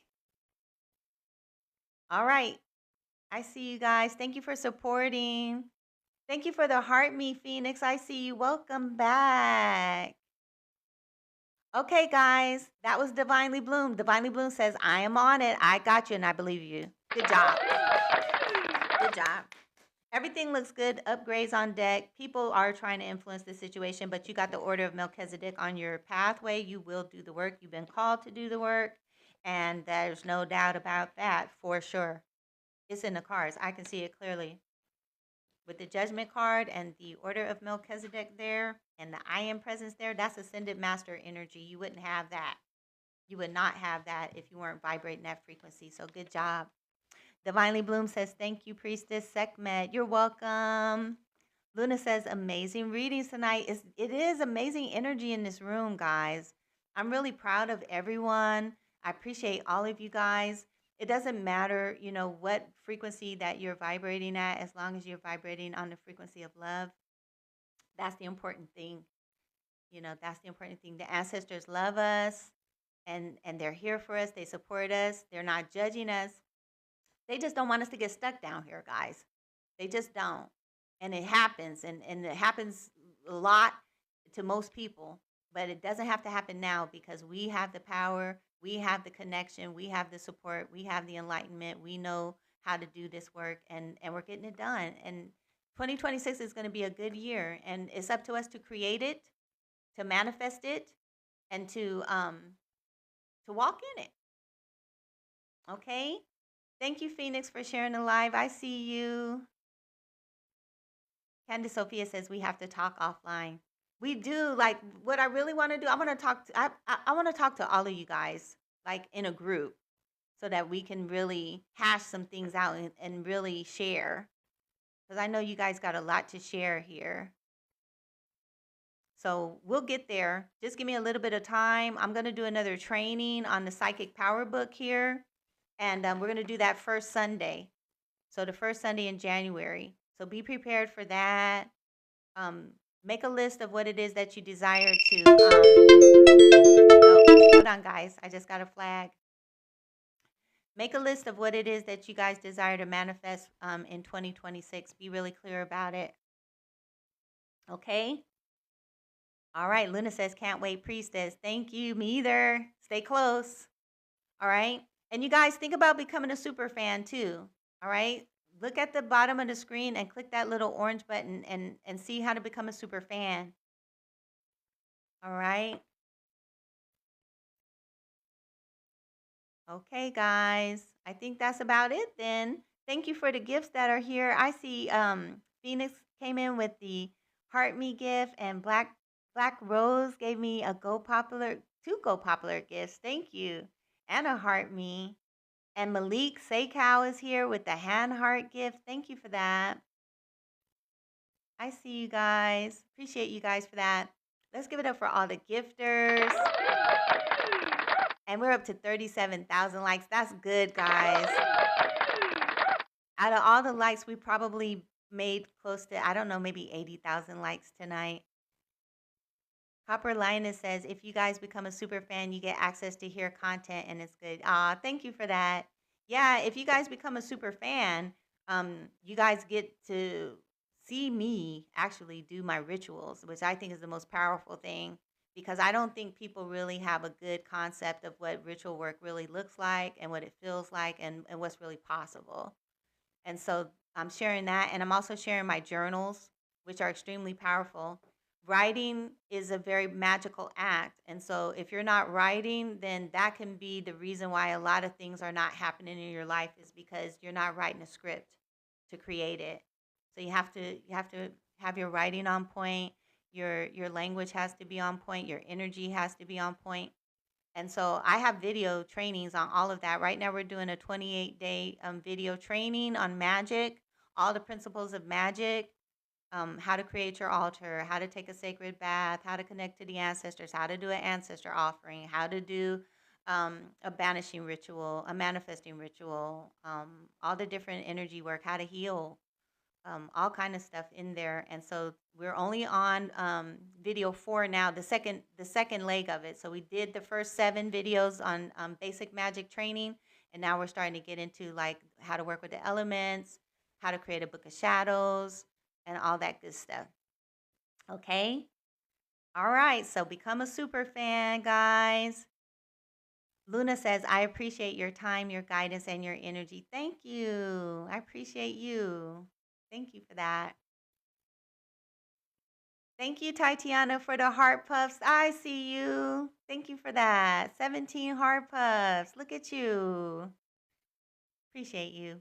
All right. I see you guys. Thank you for supporting. Thank you for the heart me, Phoenix. I see you. Welcome back. Okay, guys. That was Divinely Bloom. Divinely Bloom says, I am on it. I got you, and I believe you. Good job. Good job. Everything looks good. Upgrades on deck. People are trying to influence the situation, but you got the order of Melchizedek on your pathway. You will do the work. You've been called to do the work, and there's no doubt about that for sure. It's in the cards. I can see it clearly. With the judgment card and the order of Melchizedek there and the I am presence there, that's ascended master energy. You wouldn't have that. You would not have that if you weren't vibrating that frequency. So good job. Divinely Bloom says, thank you, Priestess Sekhmet. You're welcome. Luna says, amazing readings tonight. It is amazing energy in this room, guys. I'm really proud of everyone. I appreciate all of you guys. It doesn't matter, what frequency that you're vibrating at, as long as you're vibrating on the frequency of love. That's the important thing. That's the important thing. The ancestors love us, and they're here for us. They support us. They're not judging us. They just don't want us to get stuck down here, guys. They just don't. And it happens, and it happens a lot to most people, but it doesn't have to happen now, because we have the power, we have the connection, we have the support, we have the enlightenment, we know how to do this work, and we're getting it done. And 2026 is going to be a good year, and it's up to us to create it, to manifest it, and to walk in it. Okay? Thank you, Phoenix, for sharing the live. I see you. Candace Sophia says we have to talk offline. We do. Like, what I really want to do, I want to talk to, I want to talk to all of you guys, like in a group, so that we can really hash some things out and really share. Because I know you guys got a lot to share here. So we'll get there. Just give me a little bit of time. I'm going to do another training on the Psychic Power book here. And we're going to do that first Sunday. So the first Sunday in January. So be prepared for that. Make a list of what it is that you desire to. Hold on, guys. I just got a flag. Make a list of what it is that you guys desire to manifest in 2026. Be really clear about it. Okay? All right. Luna says, can't wait, Priestess. Thank you. Me either. Stay close. All right? And you guys, think about becoming a super fan too. All right? Look at the bottom of the screen and click that little orange button and see how to become a super fan. All right? Okay, guys. I think that's about it then. Thank you for the gifts that are here. I see Phoenix came in with the Heart Me gift, and Black Rose gave me a two Go Popular gifts. Thank you. And a Heart Me. And Malik Saykow is here with the Hand Heart gift. Thank you for that. I see you guys. Appreciate you guys for that. Let's give it up for all the gifters. And we're up to 37,000 likes. That's good, guys. Out of all the likes, we probably made close to, I don't know, maybe 80,000 likes tonight. Copper Lioness says, if you guys become a super fan, you get access to hear content and it's good. Thank you for that. Yeah, if you guys become a super fan, you guys get to see me actually do my rituals, which I think is the most powerful thing, because I don't think people really have a good concept of what ritual work really looks like and what it feels like and what's really possible. And so I'm sharing that. And I'm also sharing my journals, which are extremely powerful. Writing is a very magical act. And so if you're not writing, then that can be the reason why a lot of things are not happening in your life, is because you're not writing a script to create it. So you have to have your writing on point. Your language has to be on point. Your energy has to be on point. And so I have video trainings on all of that. Right now, we're doing a 28-day video training on magic, all the principles of magic, how to create your altar, how to take a sacred bath, how to connect to the ancestors, how to do an ancestor offering, how to do a banishing ritual, a manifesting ritual, all the different energy work, how to heal, all kind of stuff in there. And so we're only on video 4 now, the second leg of it. So we did the first 7 videos on basic magic training, and now we're starting to get into like how to work with the elements, how to create a book of shadows, and all that good stuff. Okay. All right. So become a super fan, guys. Luna says, I appreciate your time, your guidance, and your energy. Thank you. I appreciate you. Thank you for that. Thank you, Tatiana, for the heart puffs. I see you. Thank you for that. 17 heart puffs. Look at you. Appreciate you.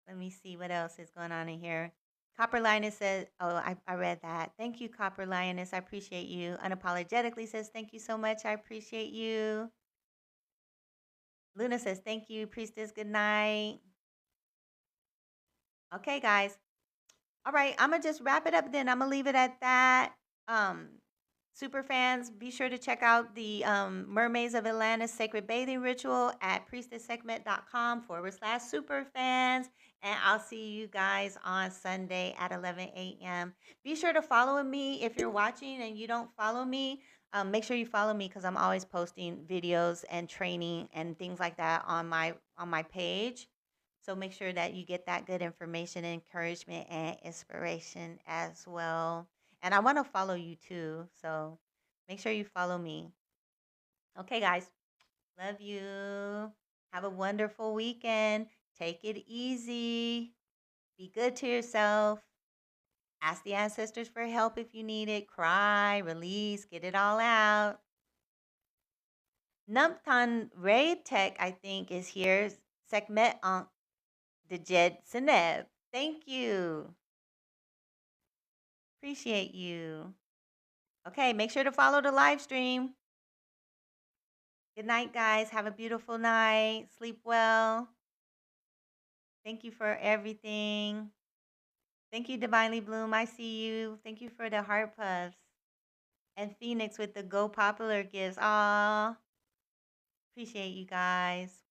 Let me see what else is going on in here. Copper Lioness says, oh, I read that. Thank you, Copper Lioness. I appreciate you. Unapologetically says, thank you so much. I appreciate you. Luna says, thank you, Priestess. Good night. Okay, guys. All right, I'm going to just wrap it up then. I'm going to leave it at that. Super fans, be sure to check out the Mermaids of Atlantis Sacred Bathing Ritual at priestesssegment.com/super fans. And I'll see you guys on Sunday at 11 a.m. Be sure to follow me if you're watching and you don't follow me. Make sure you follow me, because I'm always posting videos and training and things like that on my page. So make sure that you get that good information, encouragement, and inspiration as well. And I want to follow you too. So make sure you follow me. Okay, guys. Love you. Have a wonderful weekend. Take it easy. Be good to yourself. Ask the ancestors for help if you need it. Cry, release, get it all out. Numpton Ray Tech, I think, is here. Sekmet on the Jed Seneb. Thank you. Appreciate you. Okay, make sure to follow the live stream. Good night, guys. Have a beautiful night. Sleep well. Thank you for everything. Thank you, Divinely Bloom. I see you. Thank you for the heart puffs. And Phoenix with the Go Popular gifts. Aw. Appreciate you guys.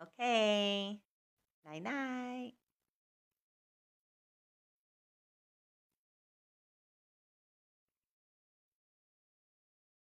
Okay. Night-night.